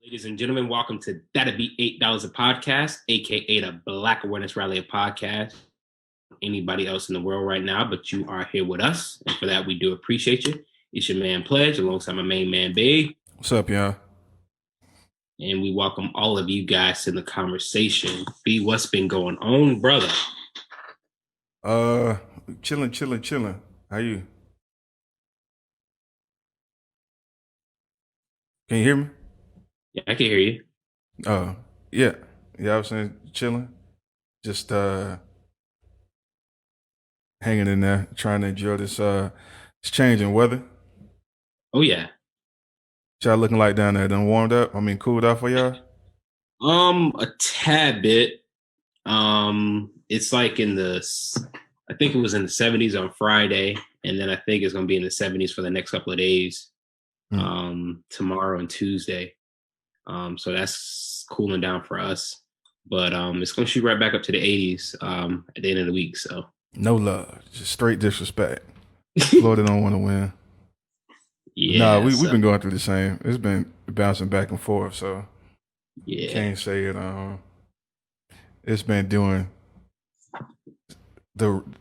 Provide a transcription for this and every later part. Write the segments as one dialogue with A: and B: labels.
A: Ladies and gentlemen, welcome to That'll Be $8 a podcast, aka the Black Awareness Rally a podcast. Anybody else in the world right now, but you are here with us, and for that we do appreciate you. It's your man Pledge alongside my main man Big,
B: What's up, y'all?
A: and we welcome all of you guys in the conversation. B, what's been going on, brother?
B: Uh, chilling. How you? Can you hear me?
A: Yeah, I can hear you.
B: Oh, yeah. Yeah, I was saying chilling. Just hanging in there, trying to enjoy this change in weather.
A: Oh yeah.
B: Y'all looking like down there done warmed up? I mean cooled off for y'all?
A: A tad bit. It's like I think it was in the 70s on Friday, and then I think it's gonna be in the 70s for the next couple of days. Tomorrow and Tuesday. So that's cooling down for us. But it's gonna shoot right back up to the 80s at the end of the week. So
B: No love. Just straight disrespect. Florida don't want to win. Nah,
A: yeah,
B: we've
A: so
B: been going through the same. It's been bouncing back and forth, so
A: yeah.
B: can't say it it's been doing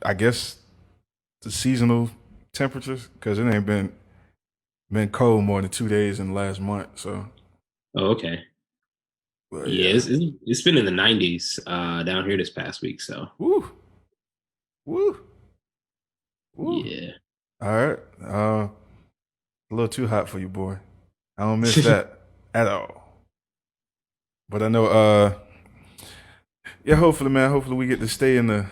B: I guess the seasonal temperatures because it ain't been cold more than 2 days in the last month. So,
A: Oh, okay.
B: but
A: Yeah,
B: yeah,
A: it's been in the 90s down here this past week. So
B: woo, woo, woo.
A: yeah.
B: All right, a little too hot for you, boy. I don't miss that at all. But I know, yeah. Hopefully, man. Hopefully, we get to stay in the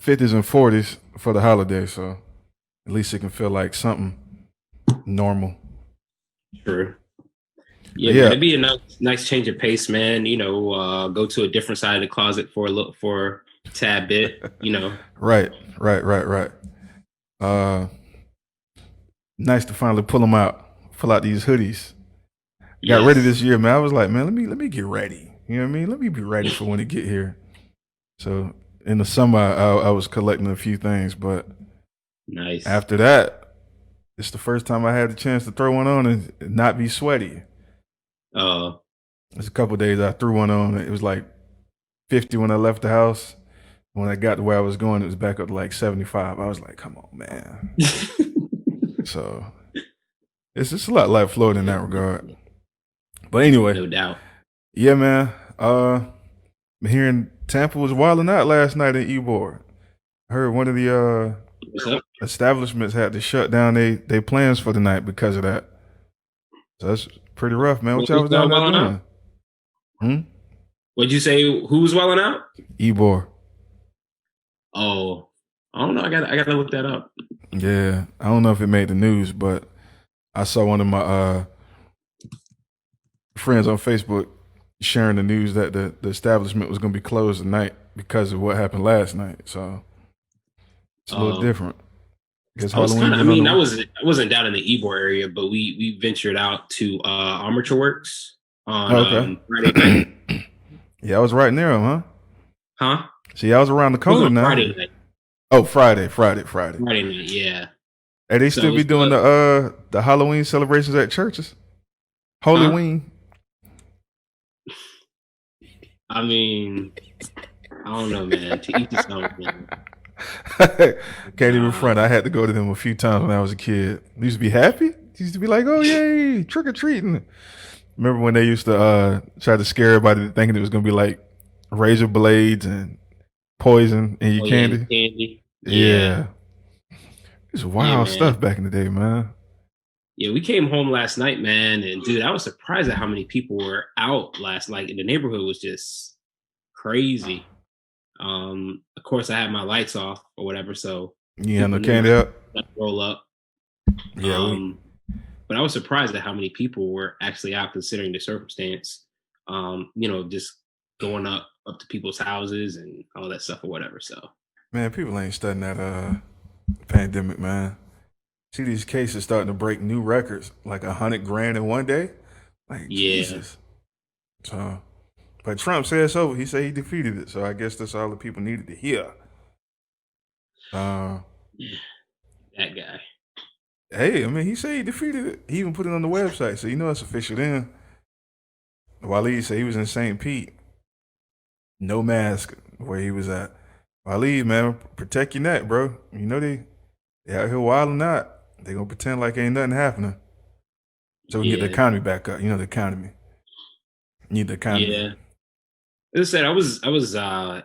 B: 50s and 40s for the holiday. So at least it can feel like something normal.
A: True.
B: But
A: Yeah, man.
B: yeah,
A: It'd be a nice change of pace, man. Go to a different side of the closet for a tad bit.
B: right. Uh, nice to finally pull out these hoodies. I got ready
A: Yes.
B: this year, man. I was like, man, let me get ready. You know what I mean? Let me be ready for when it get here. So in the summer, I was collecting a few things, but
A: Nice.
B: after that, it's the first time I had the chance to throw one on and not be sweaty.
A: Uh,
B: There's a couple of days I threw one on. It was like 50 when I left the house. When I got to where I was going, it was back up to like 75. I was like, come on, man. So it's just a lot like Florida in that regard. But anyway,
A: no doubt.
B: yeah, man. Hearing Tampa was wilding out last night in Ybor. I heard one of the
A: What's up?
B: establishments had to shut down they plans for the night because of that. So that's pretty rough, man. What y'all
A: Who's
B: was down there
A: wilding out?
B: doing? Hmm?
A: What'd you say? Who's wilding out?
B: Ybor.
A: Oh, I don't know. I gotta look that up.
B: Yeah. I don't know if it made the news, but I saw one of my friends on Facebook sharing the news that the establishment was going to be closed tonight because of what happened last night. So it's a little
A: Um,
B: different. Because
A: I was kind
B: Halloween
A: of. I
B: been on
A: mean,
B: the.
A: I wasn't down in the Ybor area, but we ventured out to Armature Works on
B: Oh, okay.
A: Friday night.
B: Yeah, I was right near him, huh?
A: Huh?
B: See, I was around the
A: It was
B: corner
A: on
B: now.
A: Friday night.
B: Oh, Friday.
A: Friday night. Yeah.
B: Hey, they
A: So
B: still
A: it
B: be
A: was
B: doing the Halloween celebrations at churches.
A: huh?
B: Halloween.
A: I mean, I don't know, man. To each his own, man.
B: Can't even
A: Uh,
B: front. I had to go to them a few times when I was a kid. They used to be happy. They used to be like, "Oh yay, trick or treating." Remember when they used to try to scare everybody thinking it was gonna be like razor blades and poison in your
A: oh yeah, and
B: candy?
A: candy. Yeah,
B: Yeah, it's
A: yeah,
B: wild
A: man.
B: stuff back in the day, man.
A: Yeah, we came home last night, man, and dude, I was surprised at how many people were out last night. The neighborhood was just crazy. Of course, I had my lights off or whatever, so
B: You had
A: people
B: no
A: knew
B: candy
A: not
B: up.
A: to roll up.
B: Yeah,
A: Um, but I was surprised at how many people were actually out, considering the circumstance. Just going up to people's houses and all that stuff or whatever. So
B: man, people ain't studying that pandemic, man. See these cases starting to break new records, like 100 grand in one day. Like
A: yeah,
B: Jesus. So, but Trump said it's over. He said he defeated it. So I guess that's all the people needed to hear. Uh,
A: that guy.
B: hey, I mean, he said he defeated it. He even put it on the website, so you know it's official then. Waleed said he was in St. Pete, no mask where he was at. Waleed, man, protect your neck, bro. You know they out here wilding out. They gonna pretend like ain't nothing happening, so we can get the
A: Yeah,
B: economy back up. You know the economy. Need the economy.
A: yeah. As I said, I was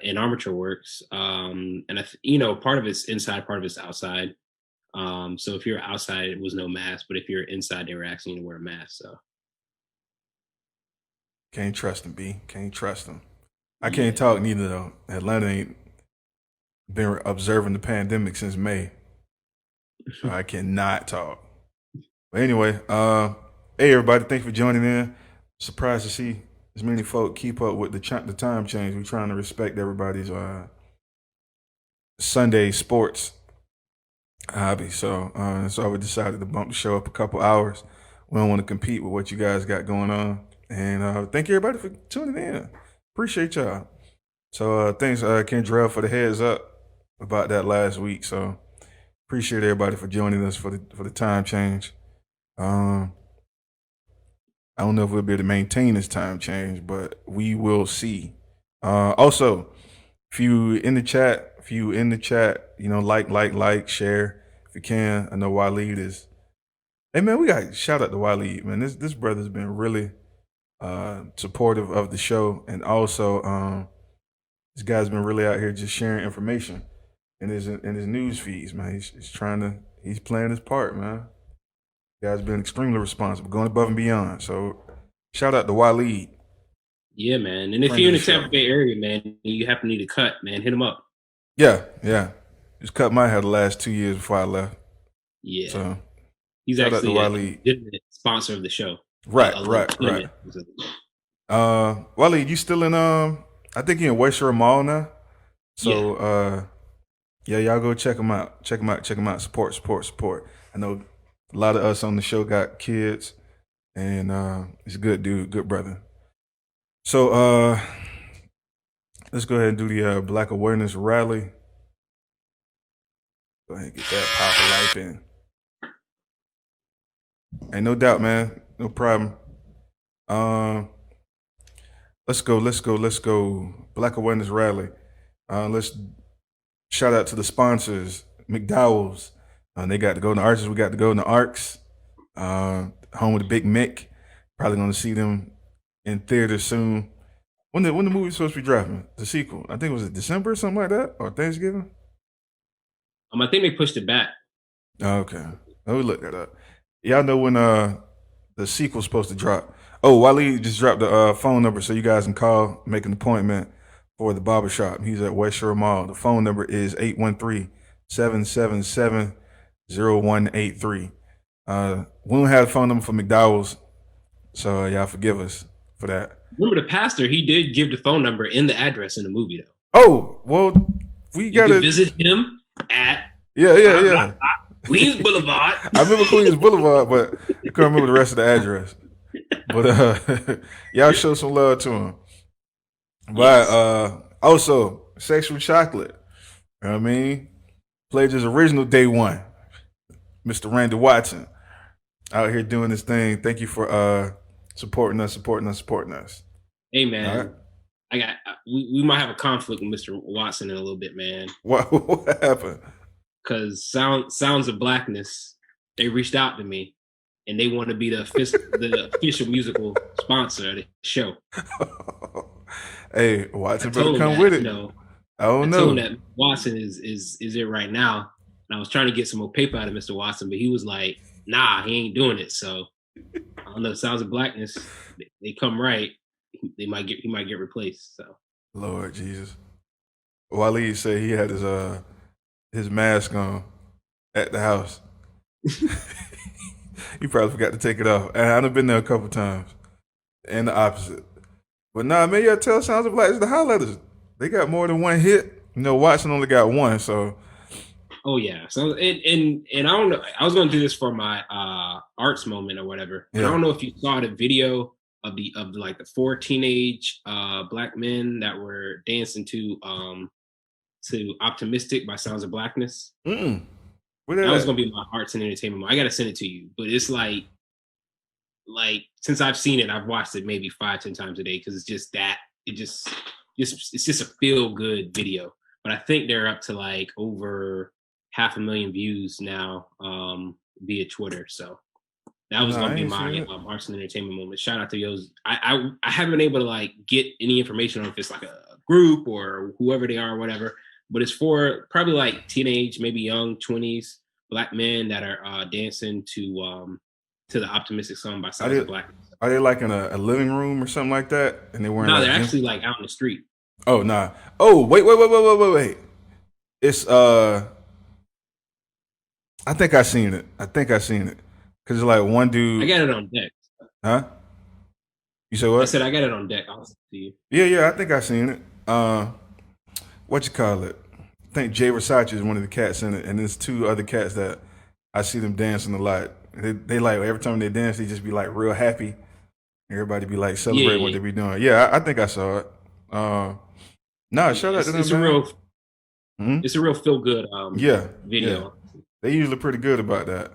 A: in armature works, and part of it's inside, part of it's outside. So if you're outside, it was no mask, but if you're inside, they were asking you to wear a mask. So
B: Can't trust him, B. Can't trust him. I can't
A: yeah,
B: talk neither though. Atlanta ain't been observing the pandemic since May, so I cannot talk. But anyway, hey everybody, thanks for joining in. Surprised to see as many folk keep up with the time change. We're trying to respect everybody's Sunday sports hobby. So we decided to bump the show up a couple hours. We don't want to compete with what you guys got going on. And thank you everybody for tuning in. Appreciate y'all. So thanks Kendrell for the heads up about that last week. So appreciate everybody for joining us for the time change. Um, I don't know if we'll be able to maintain this time change, but we will see. Also, if you in the chat, like, share if you can. I know Waleed is. Hey man, we got shout out to Waleed, man. This brother's been really supportive of the show, and also this guy's been really out here just sharing information in his news feeds, man. He's playing his part, man. Guy's been extremely responsible, going above and beyond. So shout out to Waleed.
A: yeah, man. And if
B: Friend
A: you're
B: of
A: in
B: the
A: the Tampa
B: show.
A: Bay area, man, you happen to need a cut, man, hit him up.
B: Yeah, yeah. Just cut my hair the last 2 years before I left.
A: Yeah,
B: So
A: he's
B: shout out to
A: actually a
B: Waleed.
A: legitimate sponsor of the show.
B: Right,
A: A
B: right, right.
A: legitimate sponsor of the show.
B: Waleed, you still in I think you're in West Shore Mall now.
A: Yeah,
B: So yeah, y'all go check him out. Check him out. Check him out. Support, support, support. I know a lot of us on the show got kids, and he's a good dude, good brother. So let's go ahead and do the Black Awareness Rally. Go ahead and get that pop life in. Ain't no doubt, man. No problem. Um, let's go. Let's go. Let's go. Black Awareness Rally. Let's shout out to the sponsors, McDowell's. They got to go in the arches. We got to go in the Arcs. Home with the Big Mick. Probably going to see them in theaters soon. When the movie's supposed to be dropping? The sequel. I think it was December or something like that, or Thanksgiving.
A: I think they pushed it back.
B: Oh, okay. Let me look that up. Y'all know when the sequel's supposed to drop. Oh, Waleed just dropped the phone number so you guys can call, make an appointment for the barbershop. He's at West Shore Mall. The phone number is 813-777-0183. We don't have the phone number for McDowell's, so y'all forgive us for that.
A: Remember the pastor? He did give the phone number and the address in the movie, though.
B: Oh, well, we
A: You
B: gotta
A: can visit him at
B: yeah.
A: Queens Boulevard.
B: I remember Queens Boulevard, but I couldn't remember the rest of the address. But y'all show some love to him. But
A: Yes.
B: also, Sexual Chocolate. You know what I mean? Played his original day one. Mr. Randy Watson. Out here doing this thing. Thank you for supporting us.
A: Hey,
B: All right.
A: man. We might have a conflict with Mr. Watson in a little bit, man.
B: What happened?
A: Because Sounds of Blackness, they reached out to me and they want to be the official musical sponsor of the show.
B: Hey, Watson
A: I
B: better
A: told him
B: come
A: that,
B: with it. I don't
A: I told
B: know.
A: him that Watson is it right now. And I was trying to get some more paper out of Mr. Watson, but he was like, nah, he ain't doing it. So I don't know. Sounds of Blackness, they come right. He might get replaced. So
B: Lord Jesus. Waleed said he had his mask on at the house. He probably forgot to take it off. And I've been there a couple times. And the opposite. But nah, man, you gotta tell Sounds of Black. It's the Highlighters. They got more than one hit. You know, Watson only got one, so.
A: oh yeah. So and I don't know. I was gonna do this for my arts moment or whatever. But I
B: Yeah.
A: don't know if you saw the video of like the four teenage black men that were dancing to Optimistic by Sounds of Blackness.
B: Mm-mm. Where
A: That
B: that
A: was
B: at?
A: gonna be my arts and entertainment moment. I gotta send it to you. But it's like like since I've seen it, I've watched it maybe 5, 10 times a day because it's just that it just it's just a feel good video. But I think they're up to like over 500,000 views now via Twitter. So that was
B: No,
A: gonna
B: I
A: be
B: ain't seen
A: my
B: it.
A: arts and entertainment moment. Shout out to Yo's. I haven't been able to like get any information on if it's like a group or whoever they are or whatever. But it's for probably like teenage, maybe young 20s black men that are dancing to the optimistic song by
B: Are
A: Sounds
B: they
A: of Blackness.
B: are they like in a living room or something like that? And they're wearing
A: No, they're
B: like gym.
A: actually like out in the street.
B: Oh nah. Oh wait. It's I think I seen it. I seen it. Cause it's like one
A: I
B: dude.
A: got it on deck.
B: Huh? You said
A: I
B: what?
A: said I got it on deck. I'll see you.
B: Yeah. I think I seen it. What you call it? I think Jay Versace is one of the cats in it, and there's two other cats that I see them dancing a lot. They like every time they dance, they just be like real happy. Everybody be like
A: Yeah,
B: celebrating what
A: yeah,
B: they be doing. Yeah, I think I saw it. Nah,
A: yeah.
B: shout out to them,
A: It's a
B: man.
A: real
B: Hmm.
A: it's a real feel good
B: Yeah.
A: video.
B: They usually pretty good about that.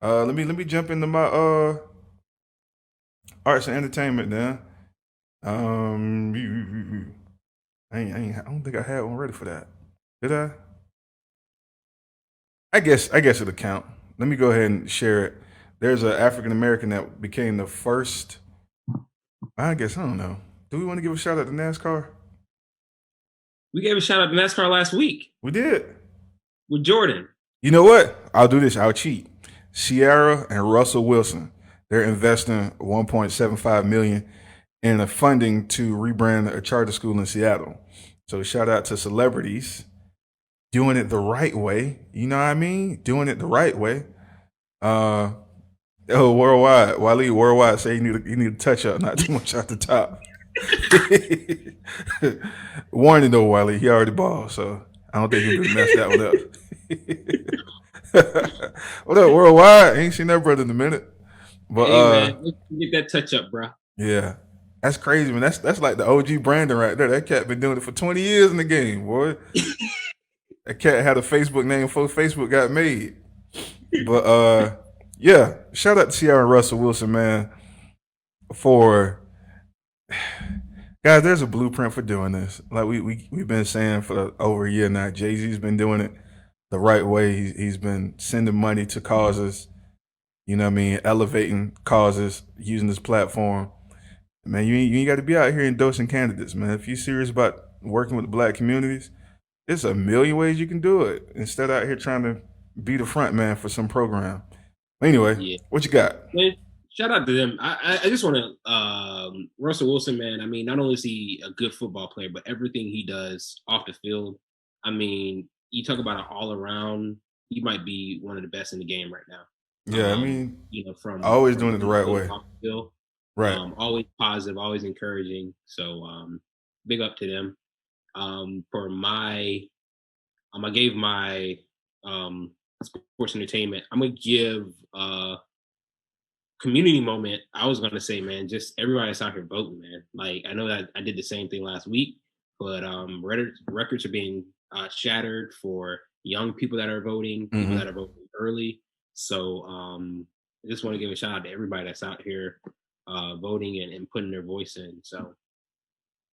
B: Let me jump into my arts and entertainment then. I don't think I had one ready for that. Did I? I guess it'll count. Let me go ahead and share it. There's an African American that became the first. I guess I don't know. Do we want to give a shout out to NASCAR?
A: We gave a shout out to NASCAR last week
B: We did.
A: with Jordan.
B: You know what? I'll do this. I'll cheat. Sierra and Russell Wilson. They're investing 1.75 million in a funding to rebrand a charter school in Seattle. So shout out to celebrities doing it the right way. You know what I mean? Doing it the right way. Uh, worldwide. Wally worldwide say you need a touch up, not too much at the top. Warning though, Wiley, he already balled, so I don't think he could mess that one up. What up, worldwide? Ain't seen that brother in a minute. But
A: Hey man, let's get that touch up, bro.
B: yeah, that's crazy, man. That's like the OG Brandon right there. That cat been doing it for 20 years in the game, boy. That cat had a Facebook name before Facebook got made. But yeah, shout out to Sierra and Russell Wilson, man, for guys. There's a blueprint for doing this. Like we've been saying for over a year now. Jay-Z's been doing it the right way. He's been sending money to causes. You know what I mean? Elevating causes, using this platform. Man, you ain't got to be out here endorsing candidates, man. If you're serious about working with the black communities, there's a million ways you can do it instead of out here trying to be the front man for some program. Anyway,
A: Yeah,
B: what you got?
A: man. Shout out to them. I just want to Russell Wilson, man. I mean, not only is he a good football player, but everything he does off the field. I mean, you talk about an all around. He might be one of the best in the game right now.
B: Yeah, I mean, always
A: From
B: doing it the
A: on the
B: right
A: field,
B: way.
A: off the field.
B: Right.
A: Always positive, always encouraging. So big up to them. For my I gave my sports entertainment. I'm gonna give community moment. I was gonna say, man, just everybody that's out here voting, man. Like I know that I did the same thing last week, but records are being shattered for young people that are voting, people
B: Mm-hmm.
A: that are voting early. So I just want to give a shout out to everybody that's out here voting and putting their voice in. So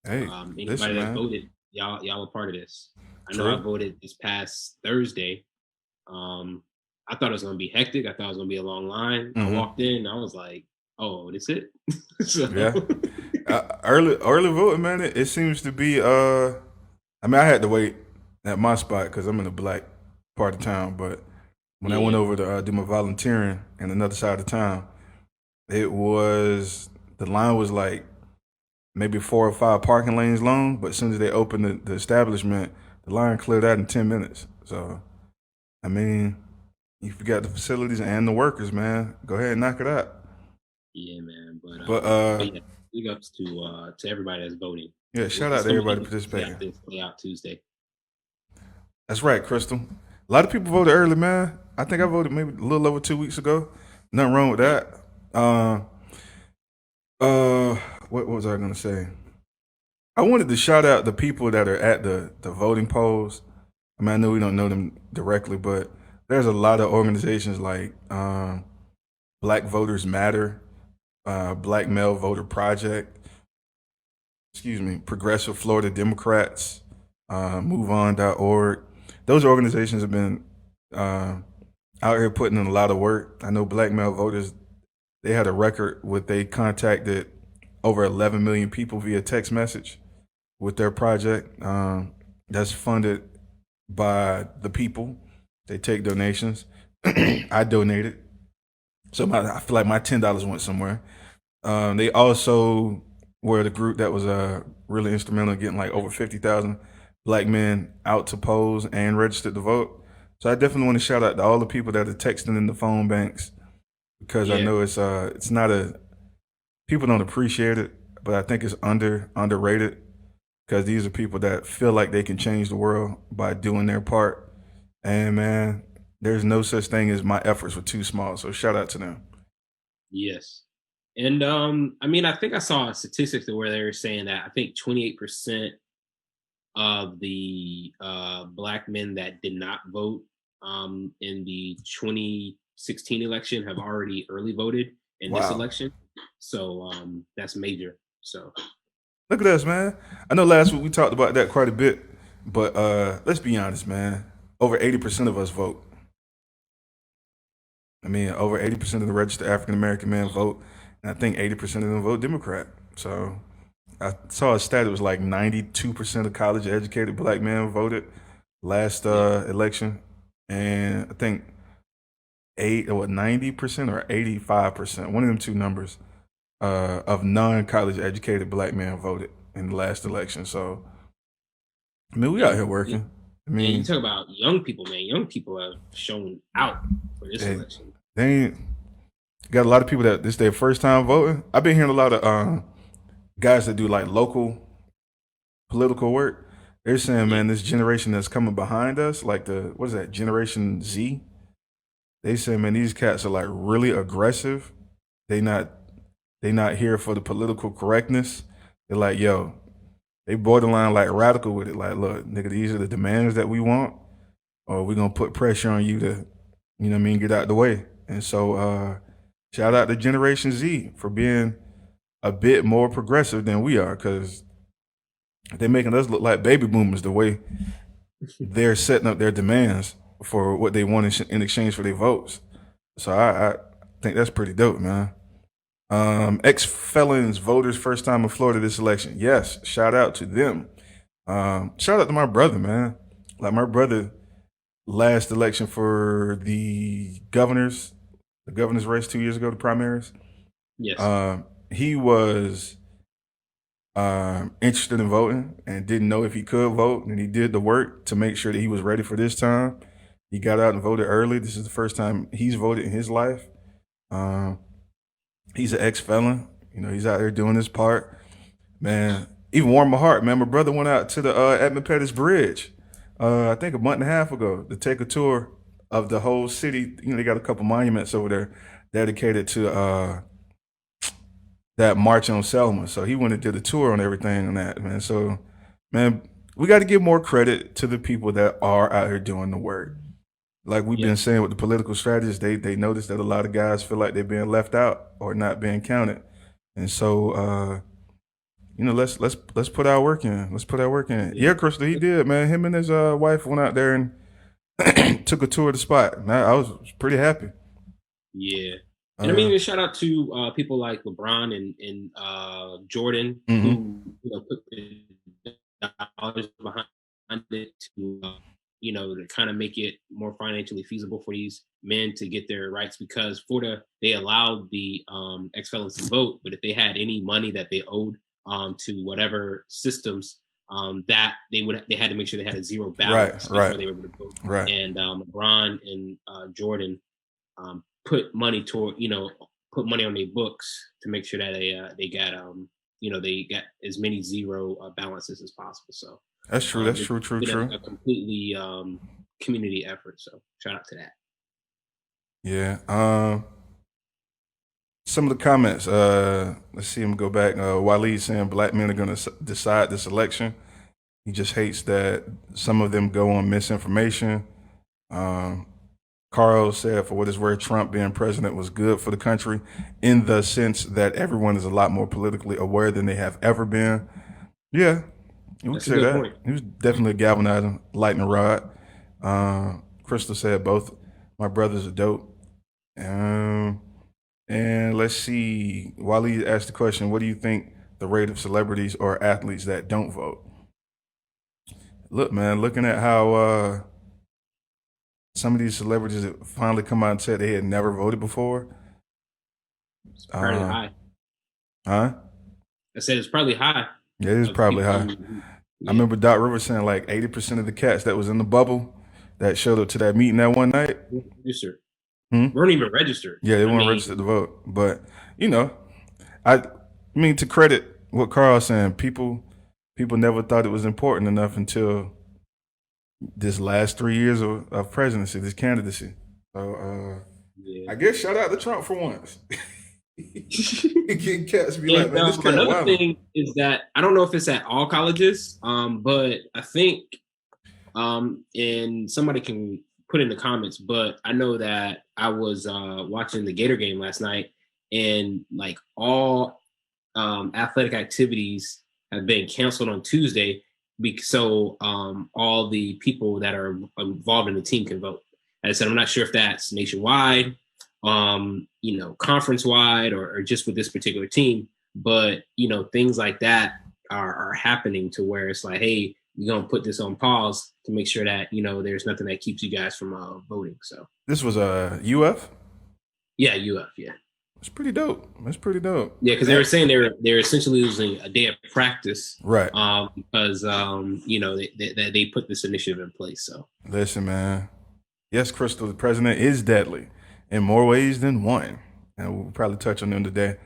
B: Hey,
A: anybody
B: listen,
A: that
B: man.
A: voted, y'all are part of this. I know I
B: True.
A: voted this past Thursday. Um, I thought it was gonna be hectic. I thought it was gonna be a long line. I
B: Mm-hmm.
A: walked in, and I was like, "Oh, this it." So
B: Yeah. Early voting, man. It seems to be. I mean, I had to wait at my spot because I'm in the black part of town. But when I went
A: yeah,
B: over to do my volunteering in another side of town, it was the line was like maybe 4 or 5 parking lanes long. But as soon as they opened the establishment, the line cleared out in 10 minutes. So I mean, you forgot the facilities and the workers, man. Go ahead and knock it out.
A: yeah, man.
B: But
A: But yeah, big ups to everybody that's voting.
B: yeah, shout out
A: It's
B: to
A: gonna be
B: everybody
A: interesting to see how
B: participating.
A: things play out Tuesday.
B: That's right, Crystal. A lot of people voted early, man. I think I voted maybe a little over 2 weeks ago. Nothing wrong with
A: Yeah,
B: that. Uh, uh, what was I gonna say? I wanted to shout out the people that are at the voting polls. I mean, I know we don't know them directly, but there's a lot of organizations like Black Voters Matter. Black Male Voter Project, excuse me, Progressive Florida Democrats, MoveOn.org. Those organizations have been uh, out here putting in a lot of work. I know black male voters, they had a record with they contacted over 11 million people via text message with their project. That's funded by the people. They take donations. I donated. So I feel like my $10 went somewhere. They also were the group that was really instrumental in getting like over 50,000 black men out to polls and registered to vote. So I definitely want to shout out to all the people that are texting in the phone banks because I
A: Yeah,
B: know it's not a people don't appreciate it, but I think it's underrated because these are people that feel like they can change the world by doing their part. And man, there's no such thing as my efforts were too small. So shout out to them.
A: yes. And I mean, I think I saw a statistic where they were saying that I think 28% of the black men that did not vote in the 2016 election have already early voted in this
B: Wow.
A: election. So that's major. So
B: Look at us, man. I know last week we talked about that quite a bit, but let's be honest, man. Over 80% of us vote. I mean, over 80% of the registered African American men vote, and I think 80% of them vote Democrat. So I saw a stat. It was like 92% of college educated black men voted last
A: yeah,
B: election, and I think 90% or 85%, one of them two numbers, of non-college educated black men voted in the last election. So I mean, we out here
A: and
B: working. I
A: and you
B: mean,
A: talk about young people, man. Young people have shown out for this
B: they,
A: election.
B: they ain't got a lot of people that this their first time voting. I've been hearing a lot of guys that do like local political work. They're saying,
A: Yeah,
B: man, this generation that's coming behind us, like the what is that, Generation Z? They say, man, these cats are like really aggressive. They not they not here for the political correctness. They're like, yo, they borderline like radical with it. Like, look, nigga, these are the demands that we want, or we're gonna put pressure on you to, you know what I mean, get out the way. And so shout out to Generation Z for being a bit more progressive than we are, because they're making us look like baby boomers the way they're setting up their demands for what they want in exchange for their votes. So I think that's pretty dope, man. Ex felons voters first time in Florida this election. Yes, shout out to them. Shout out to my brother, man. Like my brother last election for the governor's race 2 years ago, the primaries.
A: yes,
B: He was interested in voting and didn't know if he could vote, and he did the work to make sure that he was ready for this time. He got out and voted early. This is the first time he's voted in his life. Um, he's an ex felon. You know, he's out there doing his part. Man, even warmed my heart, man. My brother went out to the Edmund Pettus Bridge, I think a month and a half ago, to take a tour of the whole city. You know, they got a couple monuments over there dedicated to that march on Selma. So he went and did a tour on everything on that, man. So, man, we got to give more credit to the people that are out here doing the work. Like we've
A: yep,
B: been saying with the political strategists, they notice that a lot of guys feel like they're being left out or not being counted, and so you know, let's put our work in. Let's put our work in.
A: yeah,
B: Yeah, Crystal, he did, man. Him and his wife went out there and took a tour of the spot. Man, I was pretty happy.
A: yeah. And I
B: Uh,
A: mean, shout out to people like LeBron and Jordan
B: mm-hmm.
A: who put the dollars behind it to to kind of make it more financially feasible for these men to get their rights because Florida they allowed the ex felons to vote, but if they had any money that they owed to whatever systems that they had to make sure they had a zero
B: Right,
A: balance before
B: right,
A: they were able to vote.
B: right.
A: And LeBron and Jordan put money toward put money on their books to make sure that they got they got as many zero balances as possible. So
B: That's true. That's
A: they
B: true. True.
A: did
B: True.
A: a completely community effort. So shout out to that.
B: Yeah. Some of the comments. Let's see him go back. Waleed saying black men are going to decide this election. He just hates that some of them go on misinformation. Um, Carl said, for what it's worth, Trump being president was good for the country in the sense that everyone is a lot more politically aware than they have ever been. Yeah, we could
A: That's a
B: say
A: good
B: that.
A: point.
B: He was definitely a galvanizing lightning rod. Crystal said both my brothers are dope. Um, and let's see. Wally asked the question, what do you think the rate of celebrities or athletes that don't vote? Look, man, looking at how some of these celebrities that finally come out and said they had never voted before.
A: It's fairly
B: Uh,
A: high.
B: huh?
A: I said it's probably high
B: Yeah, it is
A: of
B: probably
A: people
B: high. I
A: yeah.
B: remember Doc Rivers saying like 80% of the cats that was in the bubble that showed up to that meeting that one night.
A: Registered.
B: Hmm?
A: Weren't even registered.
B: Yeah, they
A: I
B: weren't registered to
A: mean,
B: vote. But you know, I mean to credit what Carl's saying, people never thought it was important enough until this last 3 years of presidency, this candidacy. So
A: yeah.
B: I guess shout out to Trump for once. Getting cats be like,
A: And
B: man, this cat
A: another
B: wilding.
A: thing is that I don't know if it's at all colleges, but I think, and somebody can put in the comments, but I know that I was watching the Gator game last night, and like all athletic activities have been canceled on Tuesday, so all the people that are involved in the team can vote. As I said, I'm not sure if that's nationwide, conference wide, or just with this particular team, but things like that are happening to where it's like, hey, we're gonna put this on pause to make sure that there's nothing that keeps you guys from voting. So
B: This was a UF.
A: yeah, UF, yeah.
B: It's pretty dope. That's pretty dope.
A: Yeah, because they were saying they're essentially losing a day of practice,
B: Right.
A: because they put this initiative in place. So
B: Listen, man. Yes, Crystal, the president is deadly in more ways than one, and we'll probably touch on them today.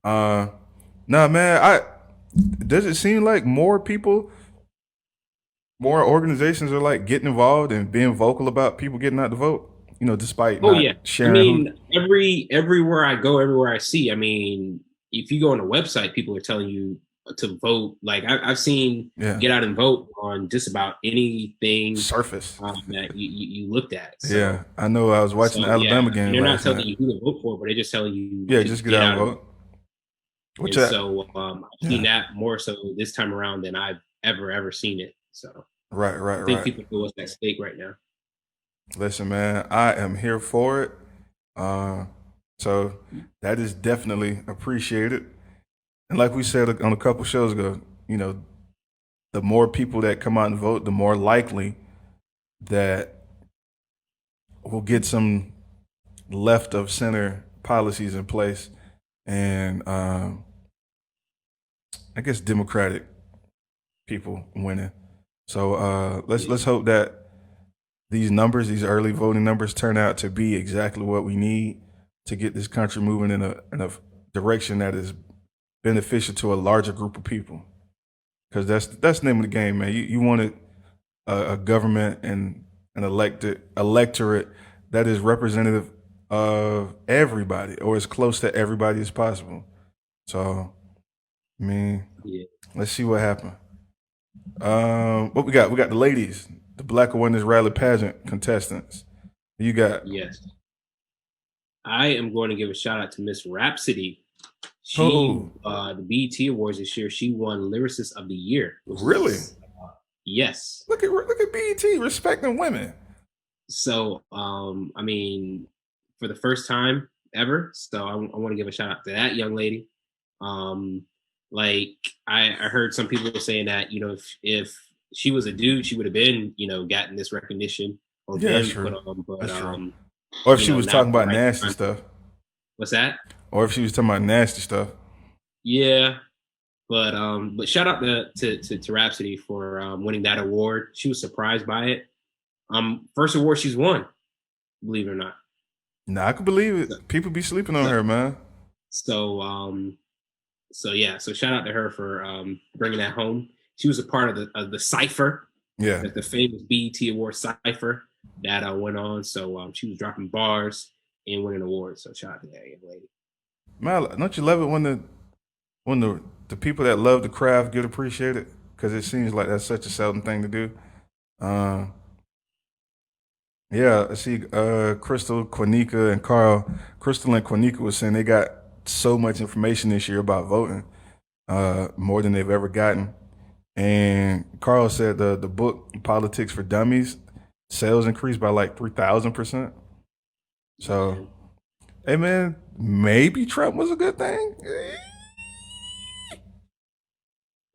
B: Uh, nah, man. I does it seem like more people, more organizations are like getting involved and being vocal about people getting out to vote? You know, despite
A: oh
B: not
A: yeah, I
B: sharing who.
A: mean everywhere I go, everywhere I see. I mean, if you go on a website, people are telling you to vote. Like I've seen
B: Yeah,
A: get out and vote on just about anything
B: surface.
A: that you looked at.
B: Yeah, I know. I was watching the
A: So yeah,
B: Alabama
A: and
B: game
A: they're not
B: last
A: telling
B: night.
A: you who to vote for, but they're just telling you
B: Yeah,
A: to
B: just get
A: get
B: out and
A: out and vote.
B: vote. Which
A: And so I've seen
B: yeah,
A: that more so this time around than I've ever seen it. So
B: right, right,
A: I think
B: right.
A: people know what's at stake right now.
B: Listen, man, I am here for it. Uh, so that is definitely appreciated. And like we said on a couple shows ago, you know, the more people that come out and vote, the more likely that we'll get some left of center policies in place, and I guess democratic people winning. So
A: Yeah.
B: let's hope that these numbers, these early voting numbers, turn out to be exactly what we need to get this country moving in a direction that is beneficial to a larger group of people. Because that's the name of the game, man. You wanted a government and an elected electorate that is representative of everybody or as close to everybody as possible. So, I mean,
A: Yeah.
B: let's see what happens. What we got? We got the ladies, the Black Awareness Rally pageant contestants. You got
A: Yes. I am going to give a shout out to Miss Rhapsody. She
B: oh,
A: the BET Awards this year, she won Lyricist of the Year, which
B: really?
A: is yes.
B: Look at BET respecting women.
A: So I mean, for the first time ever. So I want to give a shout out to that young lady. Um, like I heard some people saying that if she was a dude, she would have been gotten this recognition or
B: Yeah, that's
A: been put
B: true.
A: on. But
B: That's true. Or if she was
A: now's
B: talking
A: the
B: about
A: right
B: nasty
A: time.
B: stuff.
A: What's that?
B: Or if she was talking about nasty stuff.
A: Yeah, but shout out to Rhapsody for winning that award. She was surprised by it. First award she's won, believe it or not.
B: Nah, I could believe it. People be sleeping on
A: So
B: her, man.
A: so yeah, so shout out to her for bringing that home. She was a part of the cipher,
B: Yeah.
A: the famous BET Award cipher that went on. So she was dropping bars and winning awards. So shout out to that young lady.
B: Man, don't you love it when the people that love the craft get appreciated? Because it seems like that's such a seldom thing to do. Um, Yeah, I see. Crystal, Quanika, and Carl. Crystal and Quanika was saying they got so much information this year about voting, more than they've ever gotten. And Carl said the book Politics for Dummies sales increased by like 3,000%. So,
A: Man,
B: hey man, maybe Trump was a good thing.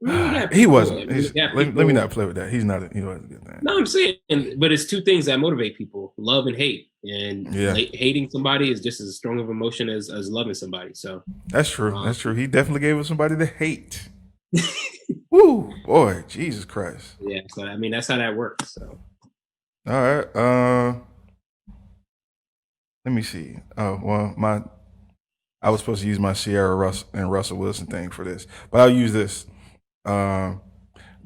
A: I mean, you got
B: He
A: people. I
B: wasn't.
A: mean, you got
B: Let me
A: people.
B: not play with that. He's not. He wasn't a good thing.
A: No, I'm saying, but it's two things that motivate people: love and hate. And
B: Yeah,
A: hating somebody is just as strong of emotion as loving somebody. So,
B: that's true.
A: um,
B: That's true. He definitely gave us somebody to hate. Woo, boy, Jesus Christ.
A: yeah. So I mean, that's how that works. So
B: All right. Let me see. Oh well, my I was supposed to use my Sierra Russ and Russell Wilson thing for this, but I'll use this. Um,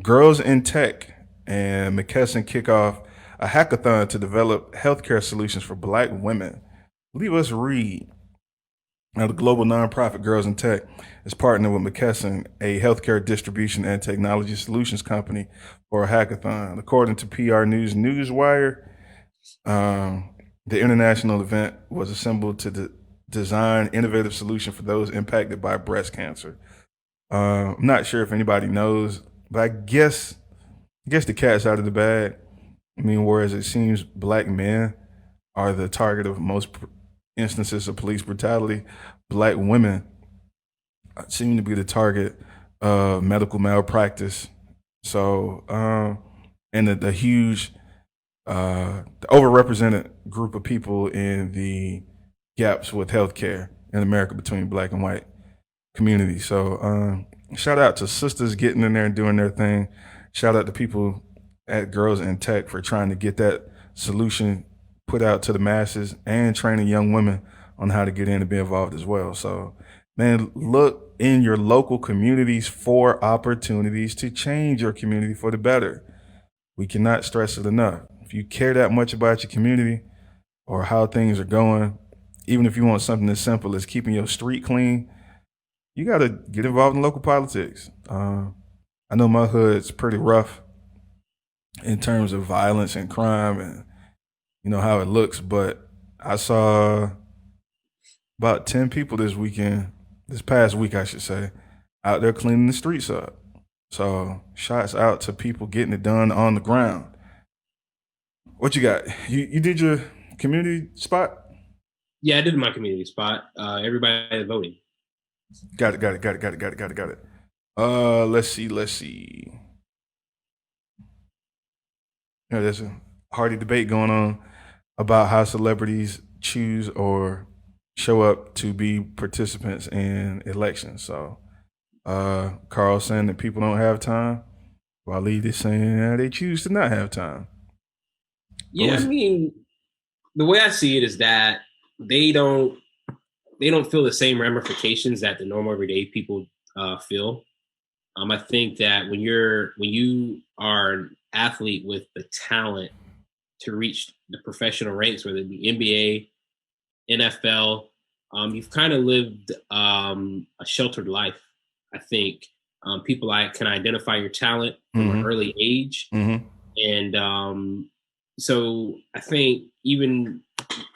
B: Girls in Tech and McKesson kick off a hackathon to develop healthcare solutions for Black women. Leave us read. Now, the global nonprofit Girls in Tech is partnering with McKesson, a healthcare distribution and technology solutions company, for a hackathon. According to PR News Newswire, um, the international event was assembled to design innovative solution for those impacted by breast cancer. I'm not sure if anybody knows, but I guess the cat's out of the bag. I mean, whereas it seems Black men are the target of most instances of police brutality, Black women seem to be the target of medical malpractice. So, and the huge, the overrepresented group of people in the gaps with healthcare in America between Black and white community. So, shout out to sisters getting in there and doing their thing. Shout out to people at Girls in Tech for trying to get that solution put out to the masses and training young women on how to get in and be involved as well. So, man, look in your local communities for opportunities to change your community for the better. We cannot stress it enough. If you care that much about your community or how things are going, even if you want something as simple as keeping your street clean, you got to get involved in local politics. I know my hood's pretty rough in terms of violence and crime and how it looks, but I saw about 10 people this past week I should say, out there cleaning the streets up. So shots out to people getting it done on the ground. What you got? You did your community spot?
A: yeah, I did my community spot. Everybody voting.
B: Got it. Let's see. There's a hearty debate going on about how celebrities choose or show up to be participants in elections. So, Carl saying that people don't have time, while Lee is saying they choose to not have time. But
A: Yeah, I mean, the way I see it is that they don't they don't feel the same ramifications that the normal everyday people feel. I think that when you are an athlete with the talent to reach the professional ranks, whether it be NBA, NFL, you've kind of lived a sheltered life. I think people can identify your talent from an
B: mm-hmm,
A: early age,
B: mm-hmm,
A: and so I think even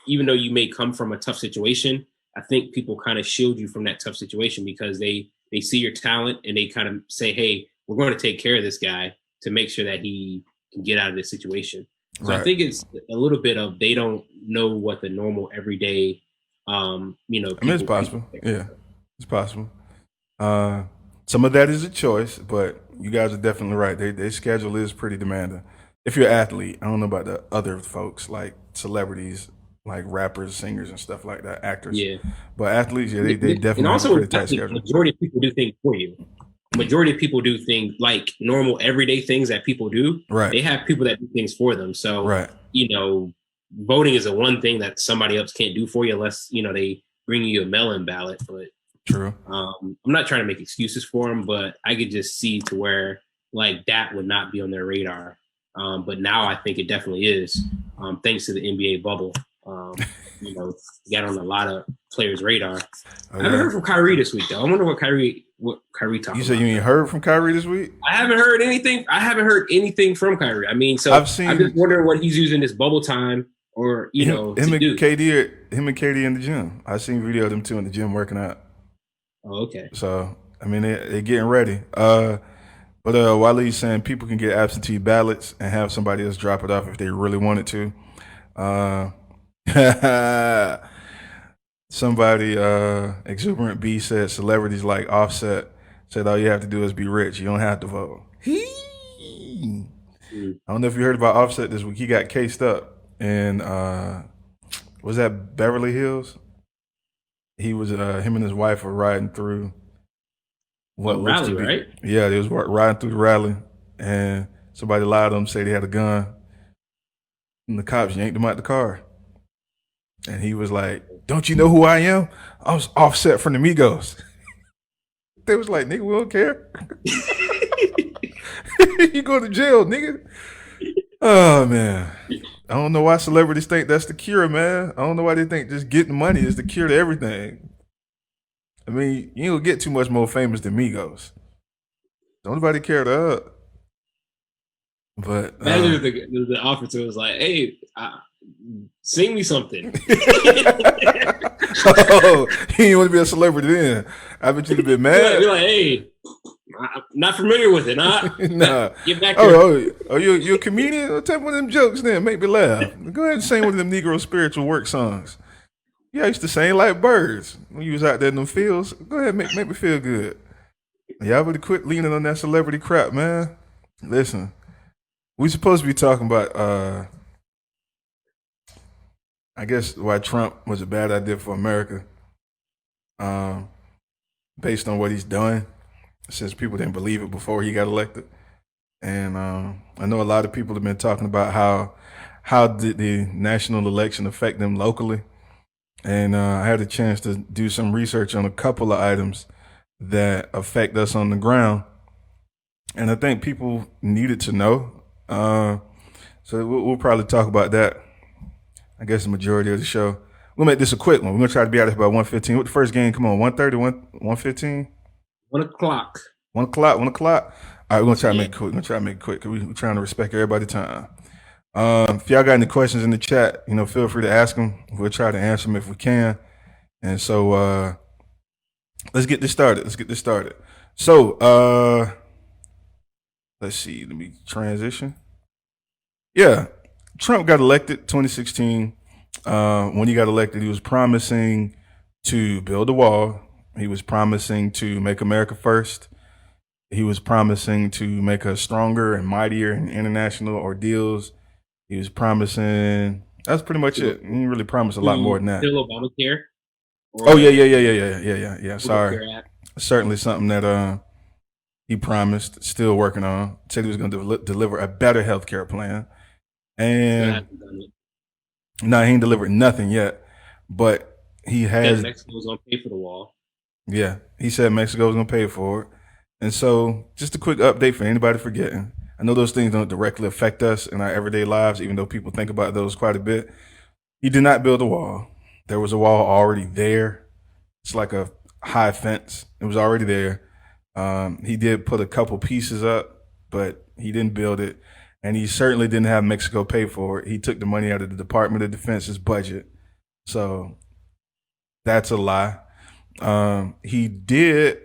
A: though you may come from a tough situation, I think people kind of shield you from that tough situation because they see your talent and they kind of say, "Hey, we're going to take care of this guy to make sure that he can get out of this situation." So I
B: right.
A: think it's a little bit of they don't know what the normal everyday,
B: I mean, it's
A: people.
B: possible. Yeah, it's possible. Uh, some of that is a choice, but you guys are definitely right. Their schedule is pretty demanding. If you're an athlete, I don't know about the other folks like celebrities, like rappers, singers, and stuff like that, actors.
A: Yeah,
B: But athletes, yeah, they
A: and
B: definitely have a
A: also
B: pretty
A: with
B: tight
A: athletes,
B: schedule.
A: majority of people do things for you. Majority of people do things like normal everyday things that people do.
B: Right,
A: They have people that do things for them. So
B: right,
A: voting is a one thing that somebody else can't do for you unless they bring you a mail-in ballot. But
B: true.
A: I'm not trying to make excuses for them, but I could just see to where like that would not be on their radar. But now I think it definitely is, thanks to the NBA bubble. Got on a lot of players' radar.
B: Oh
A: I haven't
B: yeah.
A: heard from Kyrie this week though. I wonder what Kyrie
B: You
A: talking
B: said you
A: about.
B: ain't heard from Kyrie this week?
A: I haven't heard anything. I haven't heard anything from Kyrie. I mean, so
B: I've
A: I'm just
B: seen
A: wondering what he's using this bubble time. or
B: Him,
A: to do.
B: him and KD in the gym. I seen video of them two in the gym working out.
A: Oh, okay.
B: So I mean, they're getting ready. But Waleed's saying people can get absentee ballots and have somebody else drop it off if they really wanted to. Uh, somebody, exuberant B said celebrities like Offset said all you have to do is be rich. You don't have to vote.
A: Mm.
B: I don't know if you heard about Offset this week. He got cased up, and was that Beverly Hills? He was him and his wife were riding through what
A: Oh,
B: looks to
A: rally,
B: be,
A: right?
B: yeah, they was riding through the rally, and somebody lied to them, say they had a gun, and the cops yanked him out the car, and he was like, "Don't you know who I am? I was Offset from the Migos." They was like, "Nigga, we don't care. You go to jail, nigga." Oh man, I don't know why celebrities think that's the cure, man. I don't know why they think just getting money is the cure to everything. I mean, you don't get too much more famous than Migos. Don't nobody care to but
A: Imagine if the officer was like, "Hey, sing me something."
B: oh, he didn't want to be a celebrity then. I bet you'd have been
A: Be
B: mad.
A: like, "Hey, I'm not familiar with it. Nah,
B: Nah.
A: get back here."
B: Oh, you a comedian? Well, tell me one of them jokes then. Make me laugh. Go ahead and sing one of them Negro spiritual work songs. Yeah, I used to sing like birds when you was out there in them fields. Go ahead, make me feel good. Y'all better quit leaning on that celebrity crap, man. Listen, we supposed to be talking about I guess why Trump was a bad idea for America, um, based on what he's done since people didn't believe it before he got elected. And I know a lot of people have been talking about how did the national election affect them locally. And I had a chance to do some research on a couple of items that affect us on the ground, and I think people needed to know. So we'll probably talk about that. I guess the majority of the show. We'll make this a quick one. We're gonna try to be out of here by 1:15. What the first game? Come on, 1:30, 1:15,
A: 1 o'clock.
B: 1 o'clock, 1 o'clock. All right, we're gonna try to
A: Yeah.
B: make it quick. We're gonna try to make it quick. We're trying to respect everybody's time. If y'all got any questions in the chat, feel free to ask them. We'll try to answer them if we can. And so let's get this started. So let's see. Let me transition. Yeah, Trump got elected 2016. When he got elected, he was promising to build a wall. He was promising to make America first. He was promising to make us stronger and mightier in international ordeals. He was promising. That's pretty much it. He didn't really promise a lot more than that.
A: Still Obamacare.
B: Oh
A: Or
B: yeah. Sorry,
A: Obamacare act.
B: certainly something that he promised. Still working on. Said he was going to deliver a better healthcare plan,
A: Still
B: and
A: hasn't done it.
B: no, he ain't delivered nothing yet. But he
A: Said
B: has.
A: Mexico's gonna pay for the wall.
B: Yeah, he said Mexico was going to pay for it. And so, just a quick update for anybody forgetting. I know those things don't directly affect us in our everyday lives, even though people think about those quite a bit. He did not build a wall. There was a wall already there. It's like a high fence. It was already there. He did put a couple pieces up, but he didn't build it. And he certainly didn't have Mexico pay for it. He took the money out of the Department of Defense's budget. So that's a lie. He did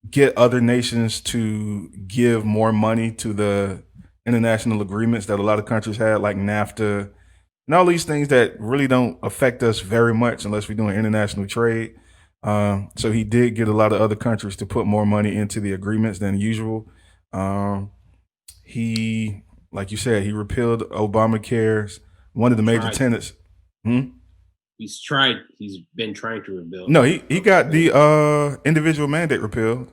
B: get other nations to give more money to the international agreements that a lot of countries had, like NAFTA, and all these things that really don't affect us very much unless we're doing international trade. So he did get a lot of other countries to put more money into the agreements than usual. He, like you said, he repealed Obamacare's one of the major tenets.
A: He's been trying to rebuild.
B: No, he got the individual mandate repealed.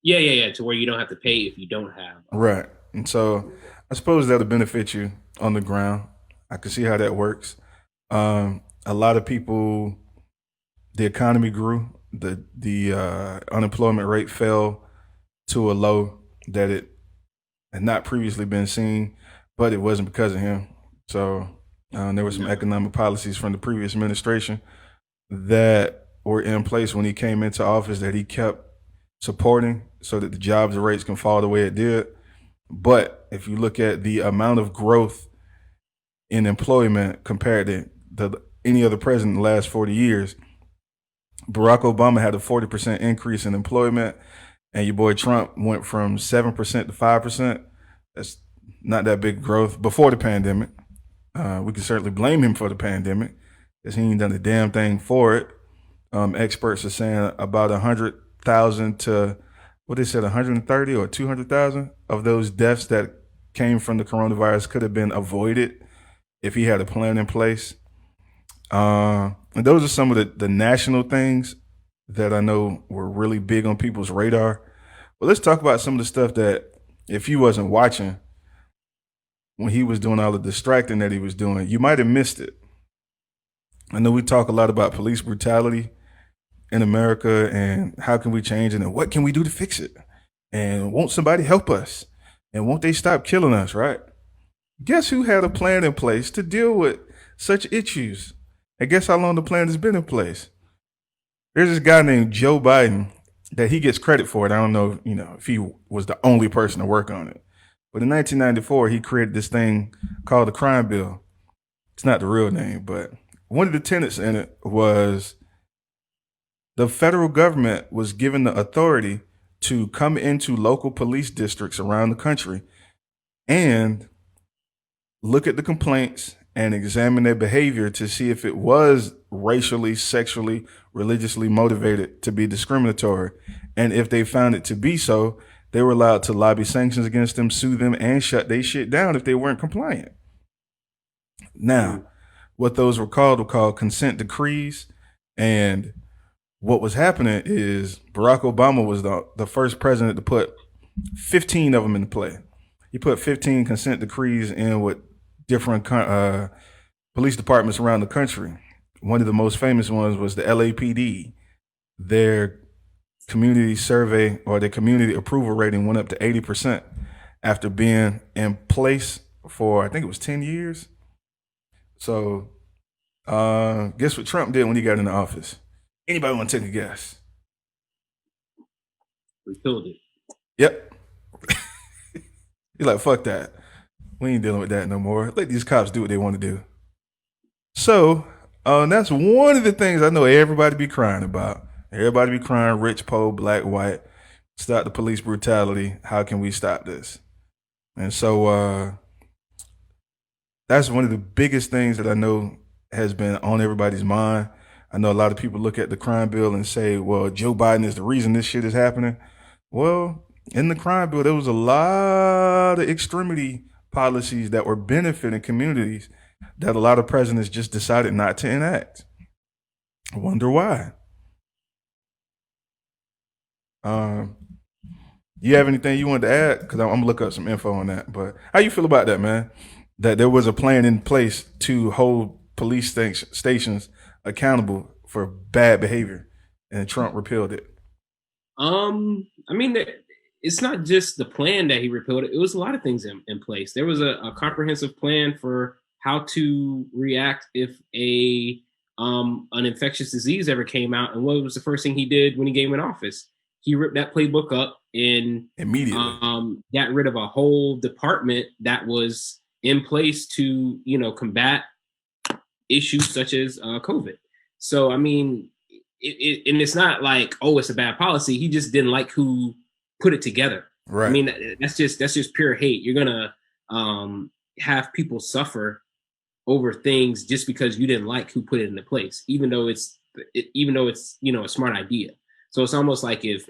A: Yeah. To where you don't have to pay if you don't have.
B: Right. And so I suppose that'll benefit you on the ground. I can see how that works. A lot of people, the economy grew. The unemployment rate fell to a low that it had not previously been seen, but it wasn't because of him. So there were some economic policies from the previous administration that were in place when he came into office that he kept supporting so that the jobs rates can fall the way it did. But if you look at the amount of growth in employment compared to any other president in the last 40 years. Barack Obama had a 40% increase in employment, and your boy Trump went from 7% to 5%. That's not that big growth before the pandemic. We can certainly blame him for the pandemic because he ain't done a damn thing for it. Experts are saying about 100,000 to what they said 130 or 200,000 of those deaths that came from the coronavirus could have been avoided if he had a plan in place. And those are some of the national things that I know were really big on people's radar. But let's talk about some of the stuff that if you wasn't watching when he was doing all the distracting that he was doing, you might have missed it. I know we talk a lot about police brutality in America and how can we change it and what can we do to fix it? And won't somebody help us? And won't they stop killing us, right? Guess who had a plan in place to deal with such issues? And guess how long the plan has been in place? There's this guy named Joe Biden that he gets credit for it. I don't know, if he was the only person to work on it. But in 1994, he created this thing called the crime bill. It's not the real name, but one of the tenets in it was the federal government was given the authority to come into local police districts around the country and look at the complaints and examine their behavior to see if it was racially, sexually, religiously motivated to be discriminatory. And if they found it to be so, they were allowed to lobby sanctions against them, sue them, and shut their shit down if they weren't compliant. Now, what those were called consent decrees. And what was happening is Barack Obama was the first president to put 15 of them into play. He put 15 consent decrees in with different police departments around the country. One of the most famous ones was the LAPD. Their community survey or their community approval rating went up to 80% after being in place for, I think it was 10 years. So guess what Trump did when he got into office? Anybody want to take a guess?
A: Repealed it.
B: Yep. He's like, fuck that. We ain't dealing with that no more. Let these cops do what they want to do. So that's one of the things I know everybody be crying about. Everybody be crying, rich, poor, black, white. Stop the police brutality. How can we stop this? And so that's one of the biggest things that I know has been on everybody's mind. I know a lot of people look at the crime bill and say, well, Joe Biden is the reason this shit is happening. Well, in the crime bill, there was a lot of extremity policies that were benefiting communities that a lot of presidents just decided not to enact. I wonder why. You have anything you wanted to add? Because I'm gonna look up some info on that. But how you feel about that, man? That there was a plan in place to hold police stations accountable for bad behavior, and Trump repealed it.
A: I mean, it's not just the plan that he repealed. It was a lot of things in place. There was a comprehensive plan for how to react if an infectious disease ever came out. And what was the first thing he did when he came in office? He ripped that playbook up and
B: immediately
A: got rid of a whole department that was in place to, combat issues such as COVID. So, I mean, and it's not like, oh, it's a bad policy. He just didn't like who put it together.
B: Right.
A: I mean, that's just pure hate. You're gonna have people suffer over things just because you didn't like who put it into place, even though it's a smart idea. So it's almost like if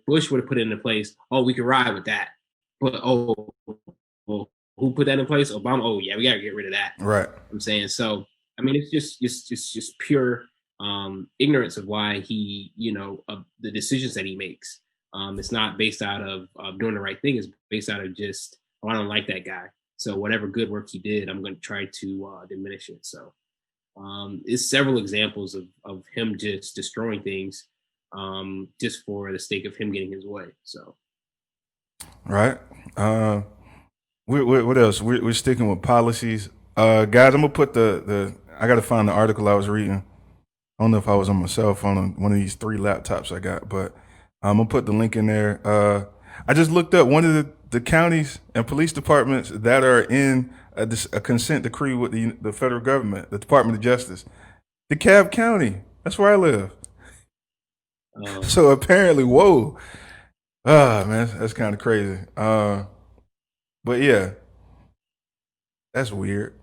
A: Bush would have put it into place, oh, we could ride with that. But well, who put that in place? Obama. Oh yeah, we gotta get rid of that.
B: Right.
A: I'm saying so. I mean, it's just pure ignorance of why he, of the decisions that he makes. It's not based out of doing the right thing. It's based out of just, oh, I don't like that guy. So whatever good work he did, I'm going to try to diminish it. So it's several examples of him just destroying things just for the sake of him getting his way. So.
B: Right. What else? We're sticking with policies. Guys, I'm going to put I got to find the article I was reading. I don't know if I was on my cell phone on one of these 3 laptops I got, but I'm going to put the link in there. I just looked up one of the counties and police departments that are in a consent decree with the federal government, the Department of Justice. DeKalb County. That's where I live.
A: Um,
B: So apparently, whoa, man, that's kind of crazy. But yeah, that's weird.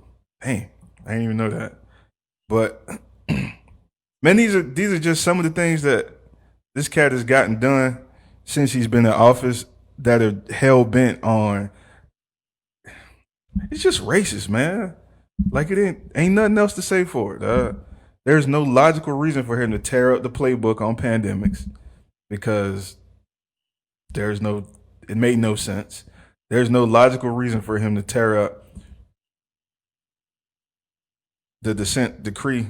B: Dang, I didn't even know that. But man, these are just some of the things that this cat has gotten done since he's been in office that are hell bent on. It's just racist, man. Like it ain't nothing else to say for it. There's no logical reason for him to tear up the playbook on pandemics because there's no. It made no sense. There's no logical reason for him to tear up the dissent decree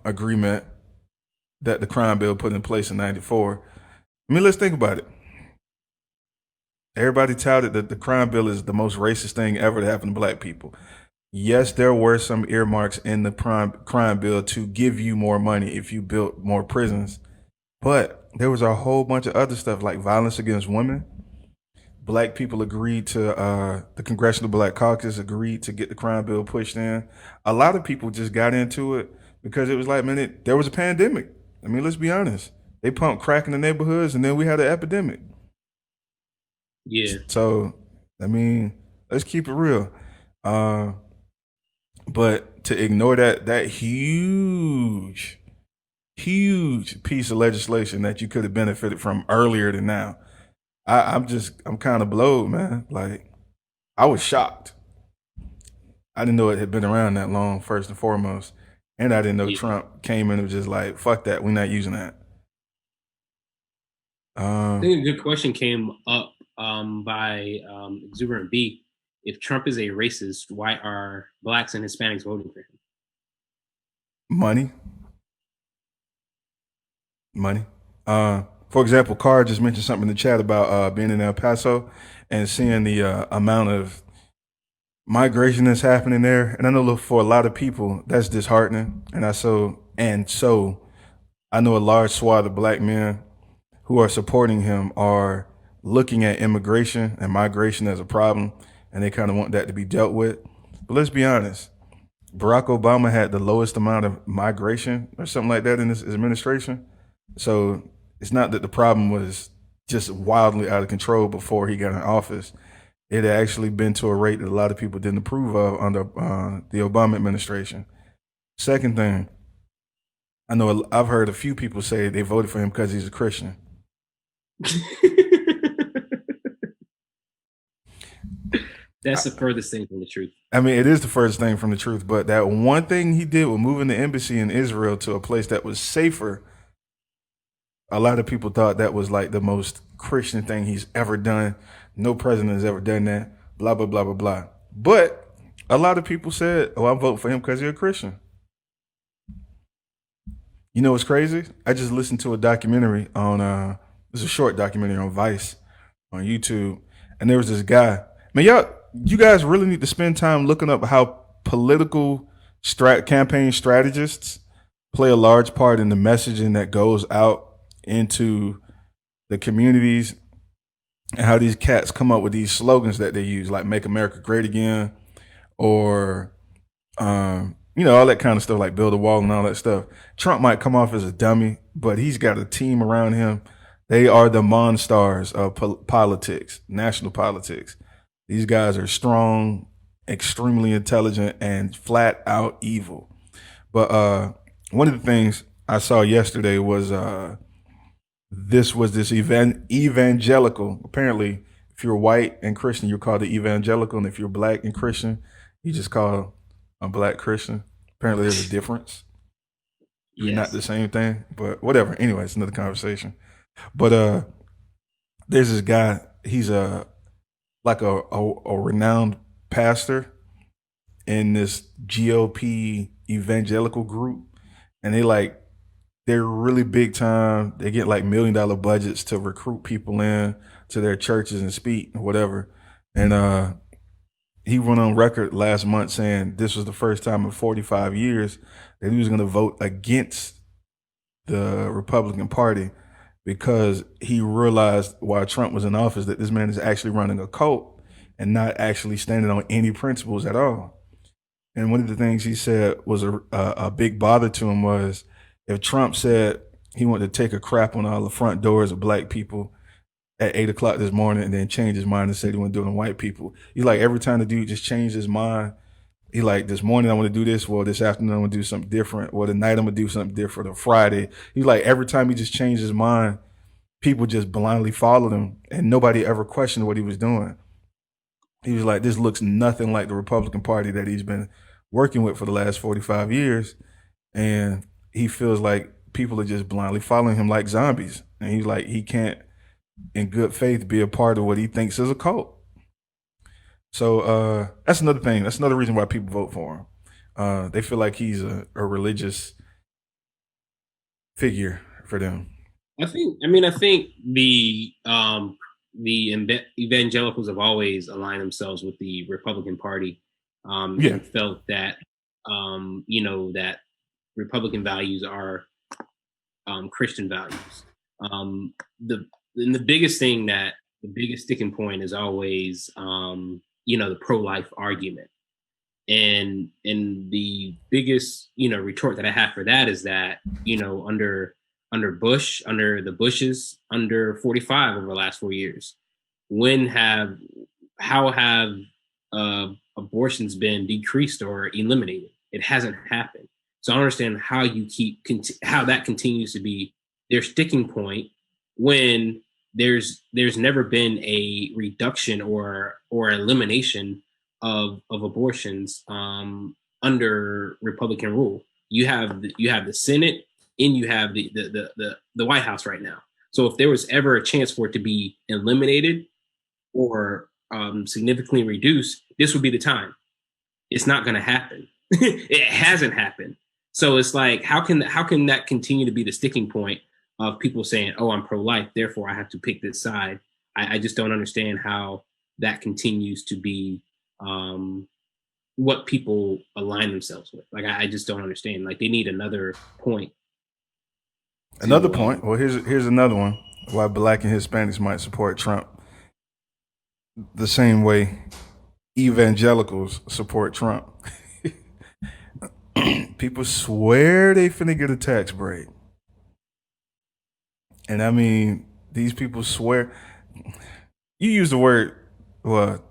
B: agreement that the crime bill put in place in '94. I mean, let's think about it. Everybody touted that the crime bill is the most racist thing ever to happen to black people. Yes, there were some earmarks in the crime bill to give you more money if you built more prisons, but there was a whole bunch of other stuff like violence against women. Black people agreed to the Congressional Black Caucus agreed to get the crime bill pushed in. A lot of people just got into it because it was like, man, there was a pandemic. I mean, let's be honest. They pumped crack in the neighborhoods, and then we had an epidemic.
A: yeah,
B: So, I mean, let's keep it real. Uh, but to ignore that huge piece of legislation that you could have benefited from earlier than now, I'm kind of blowed, man. Like I was shocked. I didn't know it had been around that long, first and foremost, and I didn't know
A: yeah.
B: Trump came in and was just like, "Fuck that, we're not using that."
A: I
B: Uh,
A: think a good question came up by Exuberant B. If Trump is a racist, why are blacks and Hispanics voting for him?
B: money, money. For example, Carr just mentioned something in the chat about being in El Paso and seeing the amount of migration that's happening there. And I know for a lot of people that's disheartening. And so I know a large swath of black men who are supporting him are looking at immigration and migration as a problem, and they kind of want that to be dealt with. But let's be honest, Barack Obama had the lowest amount of migration or something like that in his administration. So it's not that the problem was just wildly out of control before he got in office. It had actually been to a rate that a lot of people didn't approve of under the Obama administration. Second thing, I know I've heard a few people say they voted for him because he's a Christian.
A: That's the furthest thing from the truth.
B: I mean, it is the first thing from the truth, but that one thing he did with moving the embassy in Israel to a place that was safer, a lot of people thought that was like the most Christian thing he's ever done. No president has ever done that. Blah blah blah blah blah. But a lot of people said, "Oh, I'm voting for him because you're a Christian." You know what's crazy? I just listened to a documentary on it's a short documentary on Vice on YouTube, and there was this guy. Man, you guys really need to spend time looking up how political campaign strategists play a large part in the messaging that goes out into the communities and how these cats come up with these slogans that they use, like "Make America Great Again" or all that kind of stuff, like build a wall and all that stuff. Trump might come off as a dummy, but he's got a team around him. They are the monstars of politics, national politics. These guys are strong, extremely intelligent, and flat out evil. But one of the things I saw yesterday was this evangelical. Apparently, if you're white and Christian, you're called the evangelical, and if you're black and Christian, you just call a black Christian. Apparently, there's a difference. You're not
A: Yes.
B: the same thing, but whatever. Anyway, it's another conversation. But there's this guy. He's a renowned pastor in this GOP evangelical group, and they're really big time. They get like $1 million budgets to recruit people in to their churches and speak or whatever. And he went on record last month saying this was the first time in 45 years that he was going to vote against the Republican Party because he realized while Trump was in office that this man is actually running a cult and not actually standing on any principles at all. And one of the things he said was a big bother to him was if Trump said he wanted to take a crap on all the front doors of black people at 8 o'clock this morning and then change his mind and said he want to do it on white people. He like every time the dude just changed his mind, he like this morning I want to do this, well this afternoon I want to do something different, or tonight I'm gonna do something different, or Friday. He like every time he just changed his mind, people just blindly followed him and nobody ever questioned what he was doing. He was like, this looks nothing like the Republican Party that he's been working with for the last 45 years. And he feels like people are just blindly following him like zombies. And he's like, he can't, in good faith, be a part of what he thinks is a cult. So that's another thing. That's another reason why people vote for him. They feel like he's a religious figure for them.
A: I think the evangelicals have always aligned themselves with the Republican Party,
B: Yeah.
A: and felt that that Republican values are Christian values. The and the biggest thing that the biggest sticking point is always the pro life argument. And the biggest retort that I have for that is that under Bush, under the Bushes, under 45 over the last 4 years, when have how have abortions been decreased or eliminated? It hasn't happened. So I don't understand how you how that continues to be their sticking point when there's never been a reduction or elimination of abortions under Republican rule. You have the Senate and you have the White House right now. So if there was ever a chance for it to be eliminated or significantly reduced, this would be the time. It's not going to happen. It hasn't happened. So it's like, how can that continue to be the sticking point of people saying, "Oh, I'm pro-life, therefore I have to pick this side"? I just don't understand how that continues to be what people align themselves with. Like I just don't understand. Like they need another point
B: Another
A: to
B: point. Well, here's another one why black and Hispanics might support Trump the same way evangelicals support Trump. People swear they finna get a tax break. And I mean, these people swear. You used the word, well,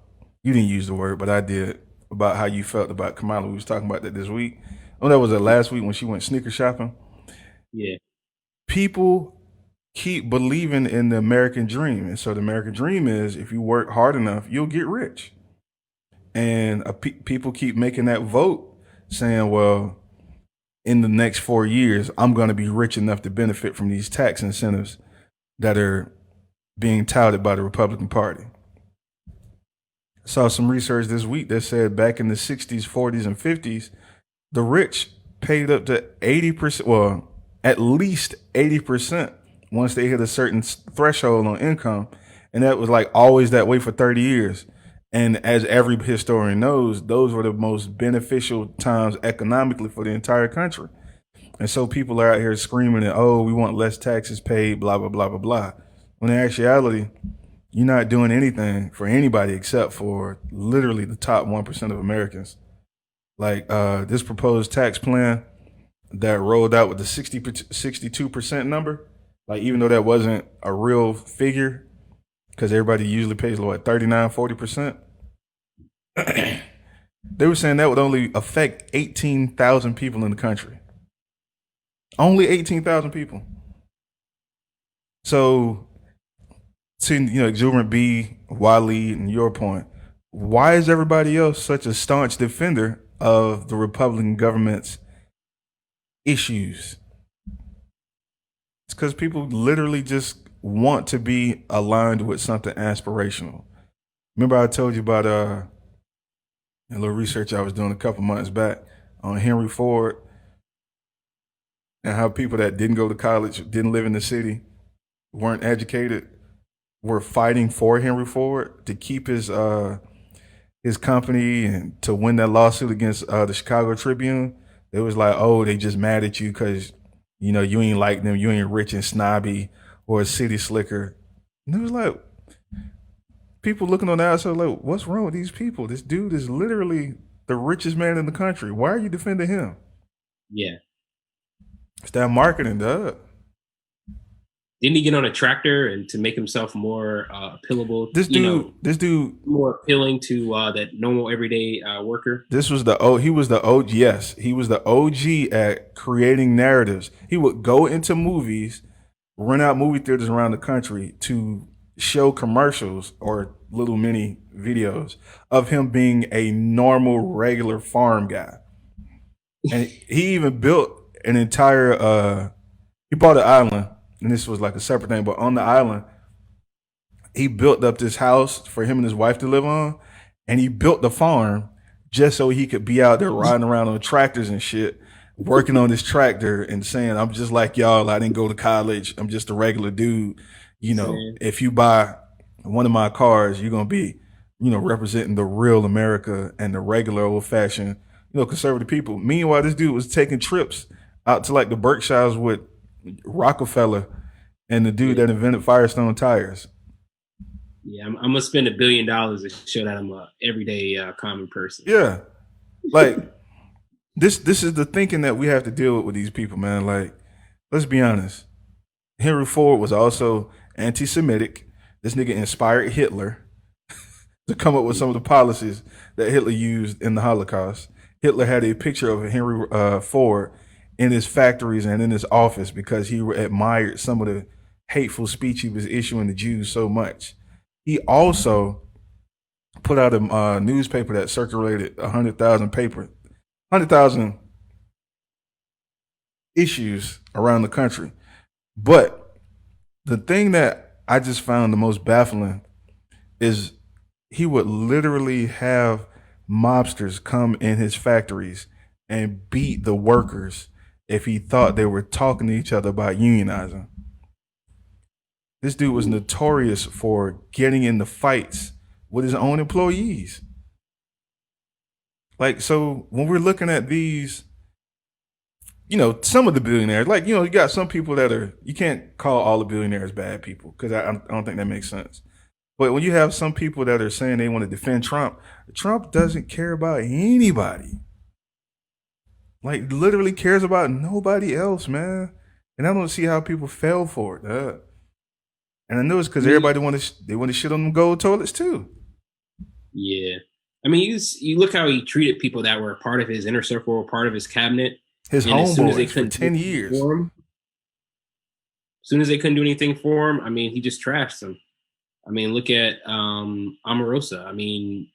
B: you didn't use the word, but I did, about how you felt about Kamala. We was talking about that this week. Oh, that was last week when she went sneaker shopping.
A: yeah.
B: People keep believing in the American dream. And so the American dream is if you work hard enough, you'll get rich. And people keep making that vote saying, well, in the next 4 years, I'm going to be rich enough to benefit from these tax incentives that are being touted by the Republican Party. I saw some research this week that said back in the 60s, 40s, and 50s, the rich paid up to 80%, well, at least 80% once they hit a certain threshold on income. And that was like always that way for 30 years. And as every historian knows, those were the most beneficial times economically for the entire country. And so people are out here screaming that, oh, we want less taxes paid, blah, blah, blah, blah, blah. When in actuality, you're not doing anything for anybody except for literally the top 1% of Americans. Like this proposed tax plan that rolled out with the 62% number, like even though that wasn't a real figure, because everybody usually pays what, 39, 40%. They were saying that would only affect 18,000 people in the country. Only 18,000 people. So, to Exuberant B, Wally, and your point, why is everybody else such a staunch defender of the Republican government's issues? It's because people literally just want to be aligned with something aspirational. Remember I told you about a little research I was doing a couple months back on Henry Ford and how people that didn't go to college, didn't live in the city, weren't educated, were fighting for Henry Ford to keep his company and to win that lawsuit against the Chicago Tribune. It was like, oh, they just mad at you because you ain't like them, you ain't rich and snobby or a city slicker. And it was like, people looking on the outside like, what's wrong with these people? This dude is literally the richest man in the country. Why are you defending him?
A: Yeah.
B: It's that marketing, dog.
A: Didn't he get on a tractor and to make himself more appealable?
B: This dude,
A: More appealing to that normal everyday worker.
B: this was the he was the OG. Yes, he was the OG at creating narratives. He would go into movies, rent out movie theaters around the country to show commercials or little mini videos of him being a normal, regular farm guy. And he even built an entire. He bought an island, and this was like a separate thing. But on the island, he built up this house for him and his wife to live on, and he built the farm just so he could be out there riding around on tractors and shit, working on this tractor and saying, "I'm just like y'all. I didn't go to college. I'm just a regular dude. You know, if you buy one of my cars, you're gonna be, representing the real America and the regular old fashioned, conservative people." Meanwhile, this dude was taking trips out to like the Berkshires with Rockefeller and the dude that invented Firestone tires.
A: Yeah, I'm gonna spend $1 billion to show that I'm a everyday common person.
B: Yeah, like this is the thinking that we have to deal with these people, man. Like, let's be honest. Henry Ford was also anti-Semitic. This nigga inspired Hitler to come up with some of the policies that Hitler used in the Holocaust. Hitler had a picture of Henry Ford in his factories and in his office because he admired some of the hateful speech he was issuing to Jews so much. He also put out a newspaper that circulated 100,000 issues around the country. But the thing that I just found the most baffling is he would literally have mobsters come in his factories and beat the workers if he thought they were talking to each other about unionizing. This dude was notorious for getting into fights with his own employees. Like, so when we're looking at these, some of the billionaires, like, you got some people that are, you can't call all the billionaires bad people because I don't think that makes sense. But when you have some people that are saying they want to defend Trump, Trump doesn't care about anybody. Like, literally cares about nobody else, man. And I don't see how people fell for it. And I know it's because everybody want to shit on them gold toilets too.
A: Yeah, I mean, you look how he treated people that were part of his inner circle, part of his cabinet.
B: His homeboys for 10 years.
A: As soon as they couldn't do anything for him, I mean, he just trashed them. I mean, look at Omarosa. I mean,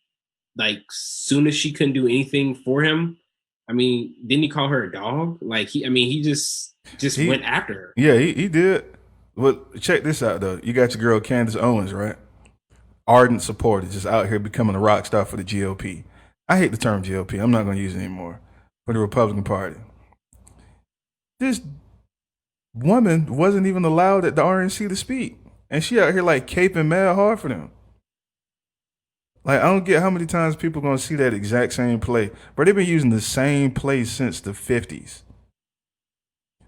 A: like, soon as she couldn't do anything for him, I mean, didn't he call her a dog? Like, he just went after her.
B: Yeah, he did. Well, check this out, though. You got your girl Candace Owens, right? Ardent supporter, just out here becoming a rock star for the GOP. I hate the term GOP. I'm not going to use it anymore. For the Republican Party. This woman wasn't even allowed at the RNC to speak. And she out here like caping mad hard for them. Like, I don't get how many times people going to see that exact same play. But they've been using the same play since the 50s.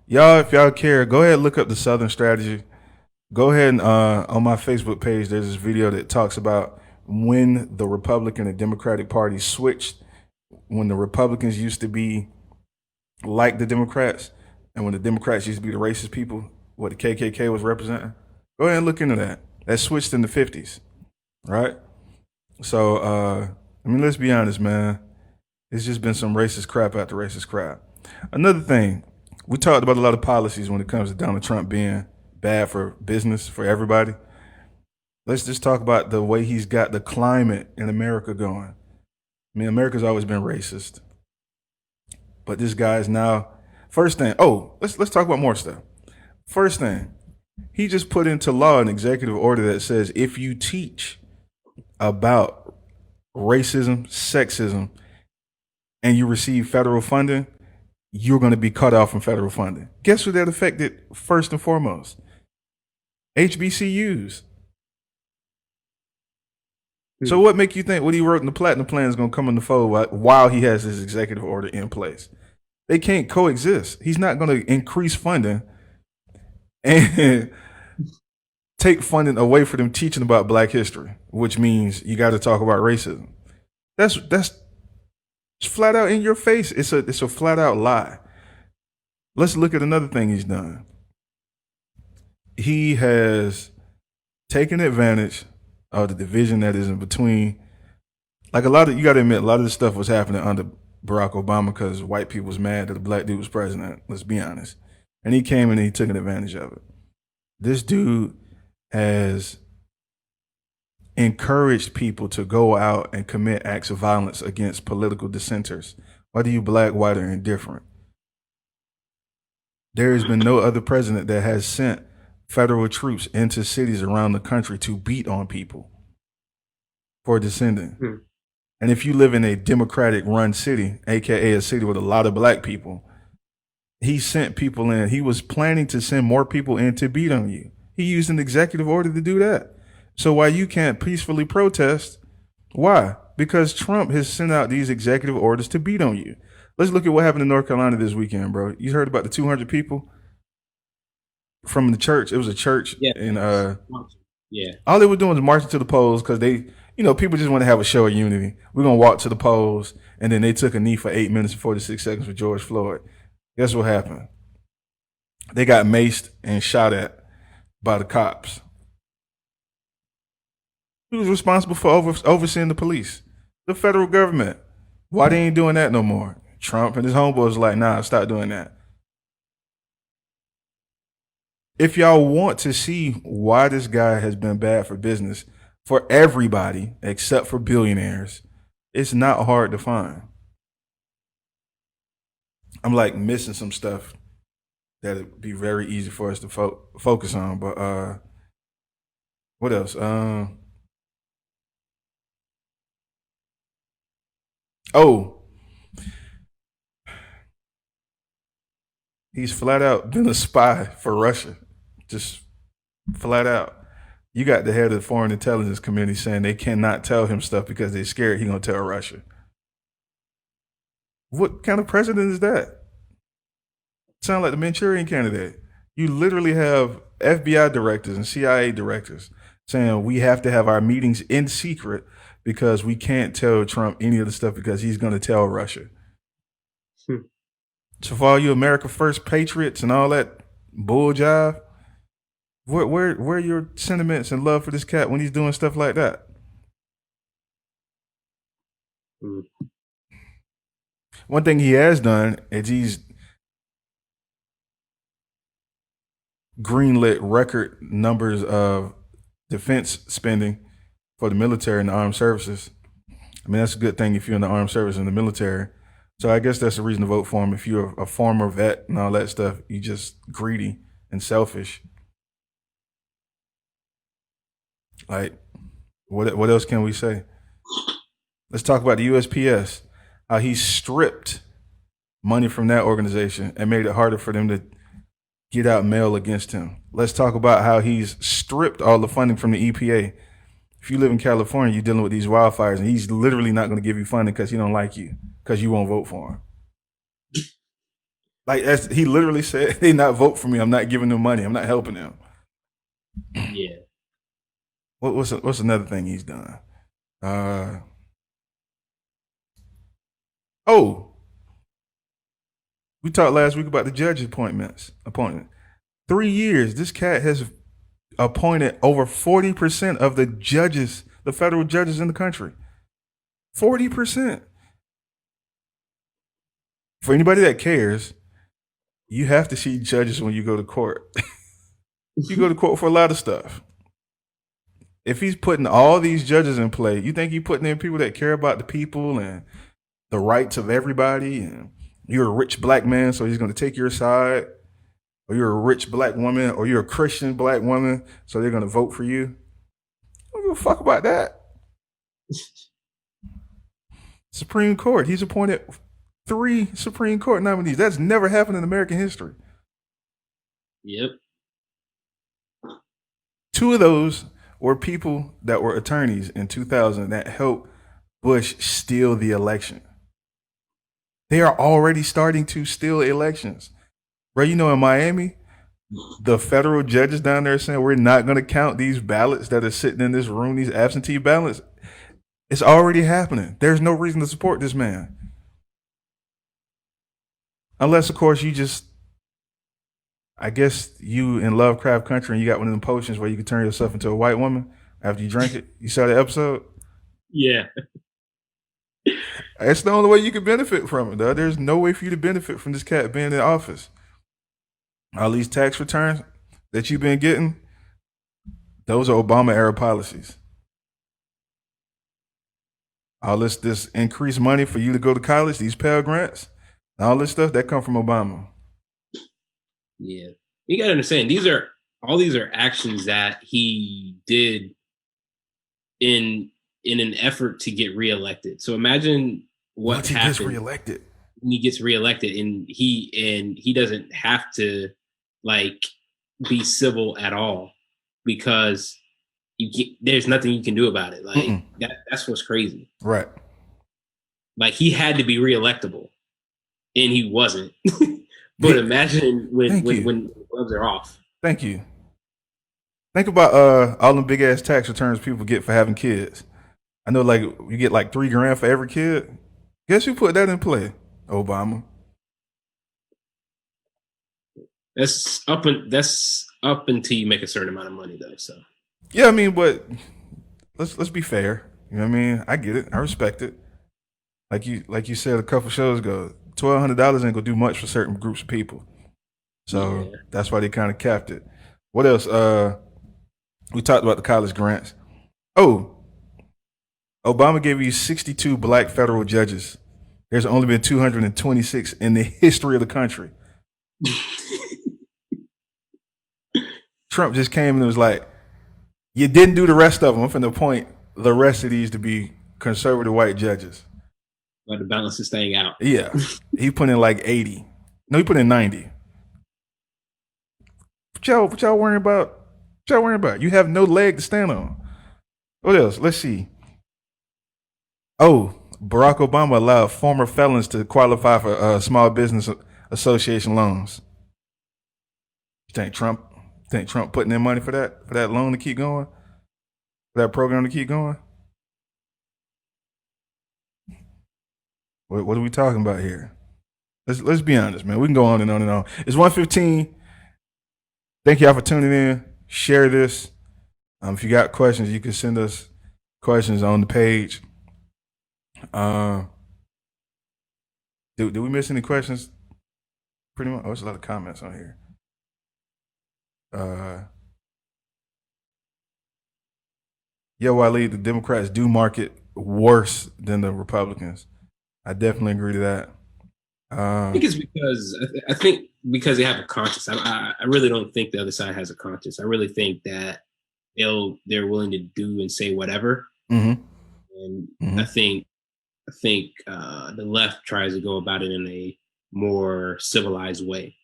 B: Y'all, if y'all care, go ahead and look up the Southern Strategy. Go ahead and on my Facebook page, there's this video that talks about when the Republican and Democratic Party switched, when the Republicans used to be like the Democrats, and when the Democrats used to be the racist people, what the KKK was representing. Go ahead and look into that. That switched in the 50s, right? So, I mean, let's be honest, man. It's just been some racist crap after racist crap. Another thing, we talked about a lot of policies when it comes to Donald Trump being bad for business, for everybody. Let's just talk about the way he's got the climate in America going. I mean, America's always been racist. But this guy is now, first thing, let's talk about more stuff. First thing, he just put into law an executive order that says if you teach about racism, sexism, and you receive federal funding, you're going to be cut off from federal funding. Guess who that affected first and foremost? HBCUs. So what make you think what he wrote in the Platinum Plan is going to come in the fold while he has his executive order in place? They can't coexist. He's not going to increase funding and take funding away from them teaching about Black history. which means you got to talk about racism. That's flat out in your face. It's a flat out lie. Let's look at another thing he's done. He has taken advantage of the division that is in between. Like a lot of, you got to admit, a lot of this stuff was happening under Barack Obama because white people was mad that a black dude was president. Let's be honest. And he came and he took advantage of it. This dude has encouraged people to go out and commit acts of violence against political dissenters, whether you black, white, or indifferent. There has been no other president that has sent federal troops into cities around the country to beat on people for dissenting. Hmm. And if you live in a Democratic run city, aka a city with a lot of black people, he sent people in. He was planning to send more people in to beat on you. He used an executive order to do that. So why you can't peacefully protest? Why? Because Trump has sent out these executive orders to beat on you. Let's look at what happened in North Carolina this weekend, bro. You heard about the 200 people from the church? It was a church, yeah. And
A: yeah,
B: all they were doing was marching to the polls because they, people just want to have a show of unity. We're gonna walk to the polls, and then they took a knee for 8 minutes and 46 seconds for George Floyd. Guess what happened? They got maced and shot at by the cops. Who was responsible for overseeing the police? The federal government. Why they ain't doing that no more? Trump and his homeboys like, nah, stop doing that. If y'all want to see why this guy has been bad for business for everybody except for billionaires, it's not hard to find. I'm like missing some stuff that'd be very easy for us to focus on. But what else? He's flat out been a spy for Russia. Just flat out. You got the head of the Foreign Intelligence Committee saying they cannot tell him stuff because they're scared he's going to tell Russia. What kind of president is that? Sound like the Manchurian Candidate. You literally have FBI directors and CIA directors saying we have to have our meetings in secret because we can't tell Trump any of the stuff because he's going to tell Russia. So for all you America First patriots and all that bull jive, where are your sentiments and love for this cat when he's doing stuff like that? One thing he has done is he's greenlit record numbers of defense spending for the military and the armed services. I mean, that's a good thing if you're in the armed services and the military. So I guess that's the reason to vote for him. If you're a former vet and all that stuff, you just greedy and selfish. Like, what else can we say? Let's talk about the USPS. How he stripped money from that organization and made it harder for them to get out mail against him. Let's talk about how he's stripped all the funding from the EPA. If you live in California, you're dealing with these wildfires, and he's literally not going to give you funding because he don't like you, because you won't vote for him. Like, he literally said, they not vote for me. I'm not giving them money. I'm not helping them.
A: Yeah.
B: What's another thing he's done? We talked last week about the judge appointment. 3 years. This cat has appointed over 40% of the judges, the federal judges in the country. 40%. For anybody that cares, you have to see judges when you go to court. You go to court for a lot of stuff. If he's putting all these judges in play, you think he's putting in people that care about the people and the rights of everybody, and you're a rich black man, so he's going to take your side, or you're a rich black woman, or you're a Christian black woman, so they're going to vote for you. I don't give a fuck about that. Supreme Court. He's appointed 3 Supreme Court nominees. That's never happened in American history.
A: Yep.
B: 2 of those were people that were attorneys in 2000 that helped Bush steal the election. They are already starting to steal elections. Bro, in Miami, the federal judges down there saying we're not going to count these ballots that are sitting in this room, these absentee ballots. It's already happening. There's no reason to support this man. Unless, of course, you just, I guess you in Lovecraft Country and you got one of them potions where you can turn yourself into a white woman after you drink it. You saw the episode?
A: Yeah.
B: It's the only way you can benefit from it, though. There's no way for you to benefit from this cat being in office. All these tax returns that you've been getting, those are Obama era policies. All this increased money for you to go to college, these Pell Grants, all this stuff that come from Obama.
A: Yeah. You gotta understand, these are actions that he did in an effort to get reelected. So imagine what
B: Once he gets
A: happens
B: reelected.
A: when he gets reelected and he doesn't have to like be civil at all because there's nothing you can do about it. Like that's what's crazy.
B: Right.
A: Like he had to be reelectable and he wasn't. But imagine when gloves are off.
B: Thank you. Think about all them big ass tax returns people get for having kids. I know, like you get like $3,000 for every kid. Guess who put that in play? Obama.
A: That's up until you make a certain amount of money though. So
B: Yeah, I mean, but let's be fair. You know what I mean? I get it. I respect it. Like you said a couple shows ago, $1,200 ain't gonna do much for certain groups of people. So
A: yeah.
B: that's why they kind of capped it. What else? We talked about the college grants. Oh, Obama gave you 62 black federal judges. There's only been 226 in the history of the country. Trump just came and was like, you didn't do the rest of them. I'm finna appoint the rest of these to be conservative white judges.
A: Got to balance this thing out.
B: Yeah. He put in like 80. No, he put in 90. What y'all worrying about? What y'all worrying about? You have no leg to stand on. What else? Let's see. Oh, Barack Obama allowed former felons to qualify for small business association loans. You think Trump putting in money for that loan to keep going? For that program to keep going? What are we talking about here? Let's be honest, man. We can go on and on and on. It's 1:15. Thank y'all for tuning in. Share this. If you got questions, you can send us questions on the page. Did we miss any questions? Pretty much. Oh, there's a lot of comments on here. Yeah, Waleed, the Democrats do market worse than the Republicans. I definitely agree to that.
A: I think it's because they have a conscience. I really don't think the other side has a conscience. I really think that they're willing to do and say whatever.
B: Mm-hmm.
A: And I think the left tries to go about it in a more civilized way.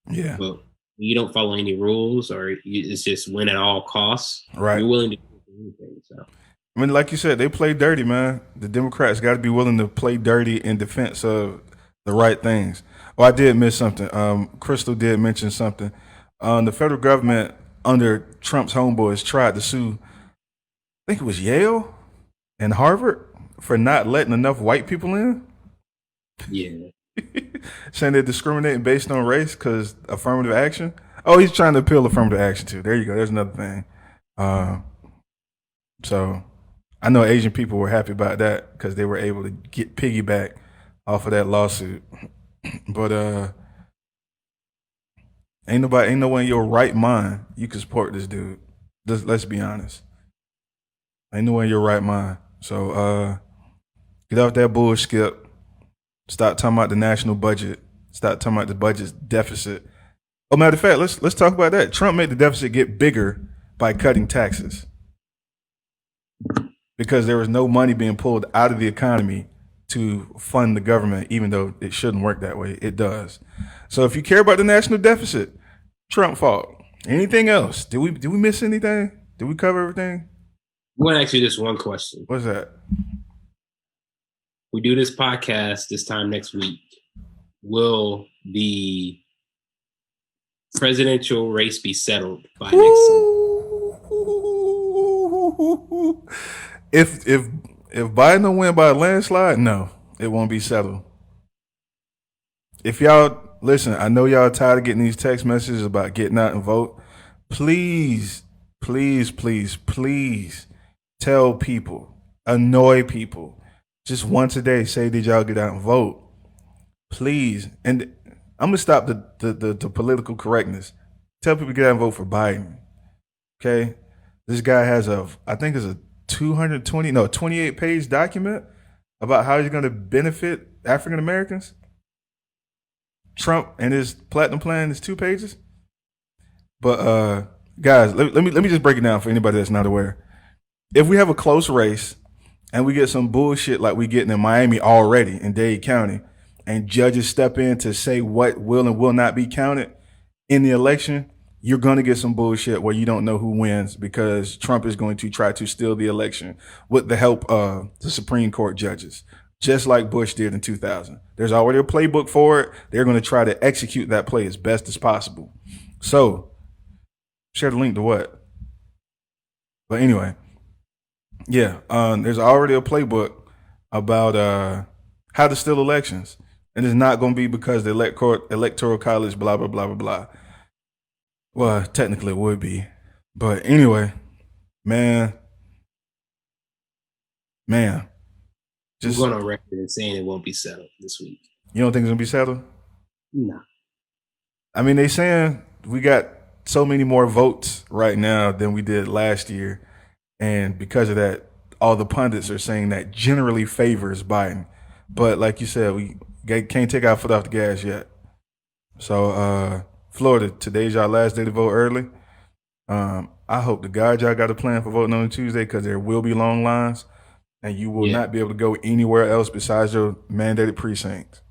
B: Yeah.
A: But you don't follow any rules, or it's just win at all costs.
B: Right.
A: You're willing to do anything. So.
B: I mean, like you said, they play dirty, man. The Democrats got to be willing to play dirty in defense of the right things. Oh, I did miss something. Crystal did mention something. The federal government under Trump's homeboys tried to sue, I think it was Yale and Harvard for not letting enough white people in.
A: Yeah.
B: Saying they're discriminating based on race because affirmative action. Oh, he's trying to appeal affirmative action too. There you go. There's another thing. So I know Asian people were happy about that because they were able to get piggyback off of that lawsuit. But ain't no one in your right mind you can support this dude. Let's be honest. Ain't no one in your right mind. So get off that bullshit, Skip. Stop talking about the national budget. Stop talking about the budget's deficit. Oh, matter of fact, let's talk about that. Trump made the deficit get bigger by cutting taxes because there was no money being pulled out of the economy to fund the government, even though it shouldn't work that way. It does. So if you care about the national deficit, Trump fault. Anything else? Did we miss anything? Did we cover everything?
A: I want to ask you this one question.
B: What's that?
A: We do this podcast this time next week. Will the presidential race be settled by next Sunday.
B: Ooh. If Biden will win by a landslide, no, it won't be settled. If y'all listen, I know y'all tired of getting these text messages about getting out and vote. Please, please, please, please tell people, annoy people. Just once a day, say, did y'all get out and vote? Please. And I'm gonna stop the political correctness. Tell people to get out and vote for Biden. Okay? This guy has I think it's a 28 page document about how he's gonna benefit African Americans. Trump and his platinum plan is 2 pages. But guys, let me just break it down for anybody that's not aware. If we have a close race and we get some bullshit like we getting in Miami already in Dade County, and judges step in to say what will and will not be counted in the election, you're going to get some bullshit where you don't know who wins because Trump is going to try to steal the election with the help of the Supreme Court judges, just like Bush did in 2000. There's already a playbook for it. They're going to try to execute that play as best as possible. So, share the link to what? But anyway, yeah, there's already a playbook about how to steal elections. And it's not going to be because the electoral college, blah, blah, blah, blah, blah. Well, technically it would be. But anyway, man.
A: Just going on record and saying it won't be settled this week.
B: You don't think it's going to be settled?
A: No.
B: I mean, they saying we got so many more votes right now than we did last year. And because of that, all the pundits are saying that generally favors Biden. But like you said, we can't take our foot off the gas yet. So, Florida, today's y'all last day to vote early. I hope to God y'all got a plan for voting on Tuesday because there will be long lines and you will not be able to go anywhere else besides your mandated precincts.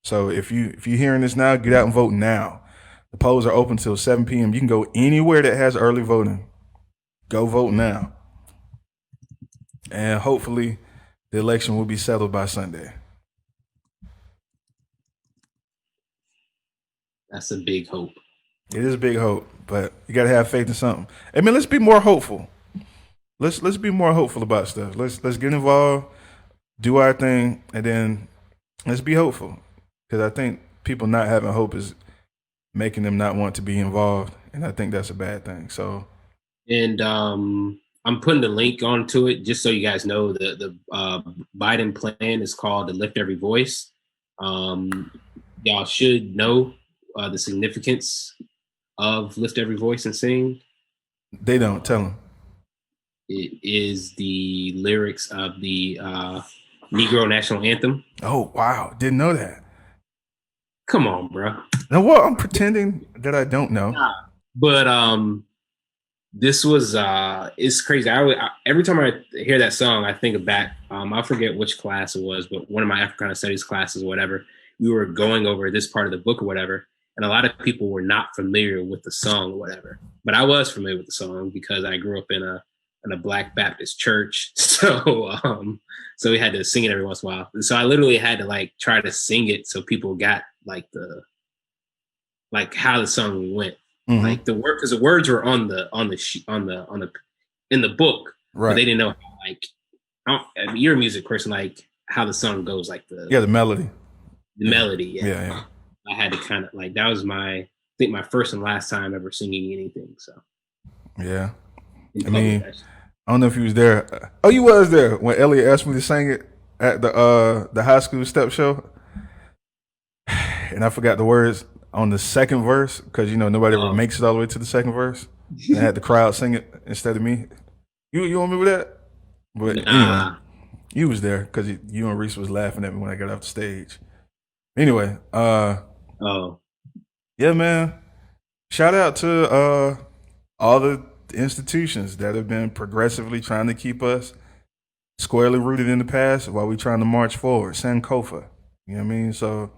B: So if you're hearing this now, get out and vote now. The polls are open till 7 p.m. You can go anywhere that has early voting. Go vote now. And hopefully the election will be settled by Sunday.
A: That's a big hope.
B: It is a big hope, but you got to have faith in something. I mean, let's be more hopeful. Let's be more hopeful about stuff. Let's get involved, do our thing, and then let's be hopeful. Because I think people not having hope is making them not want to be involved, and I think that's a bad thing. So,
A: and I'm putting the link onto it just so you guys know the Biden plan is called the Lift Every Voice. Y'all should know the significance of Lift Every Voice and Sing.
B: They don't tell them.
A: It is the lyrics of the Negro National Anthem.
B: Oh, wow. Didn't know that.
A: Come on, bro.
B: Now what? I'm pretending that I don't know.
A: But this was it's crazy. Every time I hear that song, I think back. I forget which class it was, but one of my Africana Studies classes, or whatever. We were going over this part of the book or whatever, and a lot of people were not familiar with the song or whatever. But I was familiar with the song because I grew up in a Black Baptist church, so we had to sing it every once in a while. And so I literally had to like try to sing it so people got like how the song went. Mm-hmm. Like the word, because the words were in the book, right? But they didn't know how, you're a music person, like how the song goes, like the
B: melody.
A: The melody,
B: yeah.
A: I had to kind of like that was my first and last time ever singing anything. So
B: yeah, I mean, I don't know if you was there. Oh, you was there when Elliot asked me to sing it at the high school step show, and I forgot the words on the second verse because nobody ever makes it all the way to the second verse. I had the crowd sing it instead of me. You remember that? But anyway, you was there because you and Reese was laughing at me when I got off the stage. Anyway, yeah, man. Shout out to all the institutions that have been progressively trying to keep us squarely rooted in the past while we're trying to march forward. Sankofa. You know what I mean? So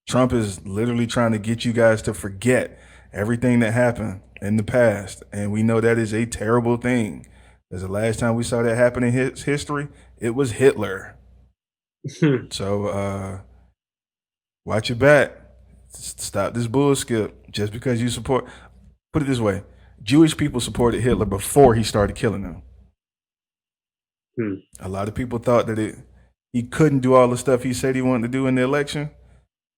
B: Trump is literally trying to get you guys to forget everything that happened in the past. And we know that is a terrible thing. Because the last time we saw that happen in history, it was Hitler. So watch your back. Stop this bullshit. Just because you support, put it this way, Jewish people supported Hitler before he started killing them.
A: Hmm.
B: A lot of people thought that he couldn't do all the stuff he said he wanted to do in the election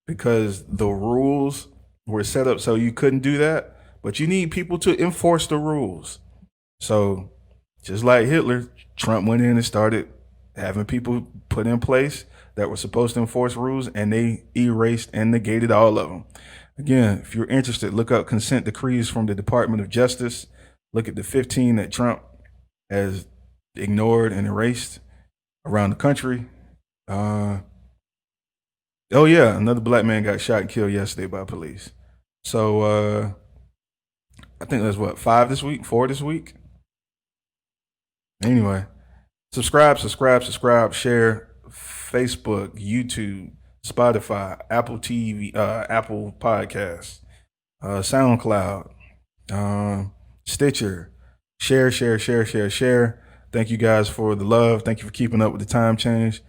B: because the rules were set up so you couldn't do that. But you need people to enforce the rules. So just like Hitler, Trump went in and started having people put in place that were supposed to enforce rules, and they erased and negated all of them. Again, if you're interested, look up consent decrees from the Department of Justice. Look at the 15 that Trump has ignored and erased around the country. Oh yeah, another black man got shot and killed yesterday by police. So I think that's what, 5 this week, 4 this week. Anyway, subscribe, share. Facebook, YouTube, Spotify, Apple TV, Apple Podcasts, SoundCloud, Stitcher. Share. Thank you guys for the love. Thank you for keeping up with the time change,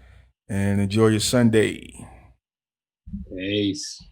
B: and enjoy your Sunday.
A: Peace.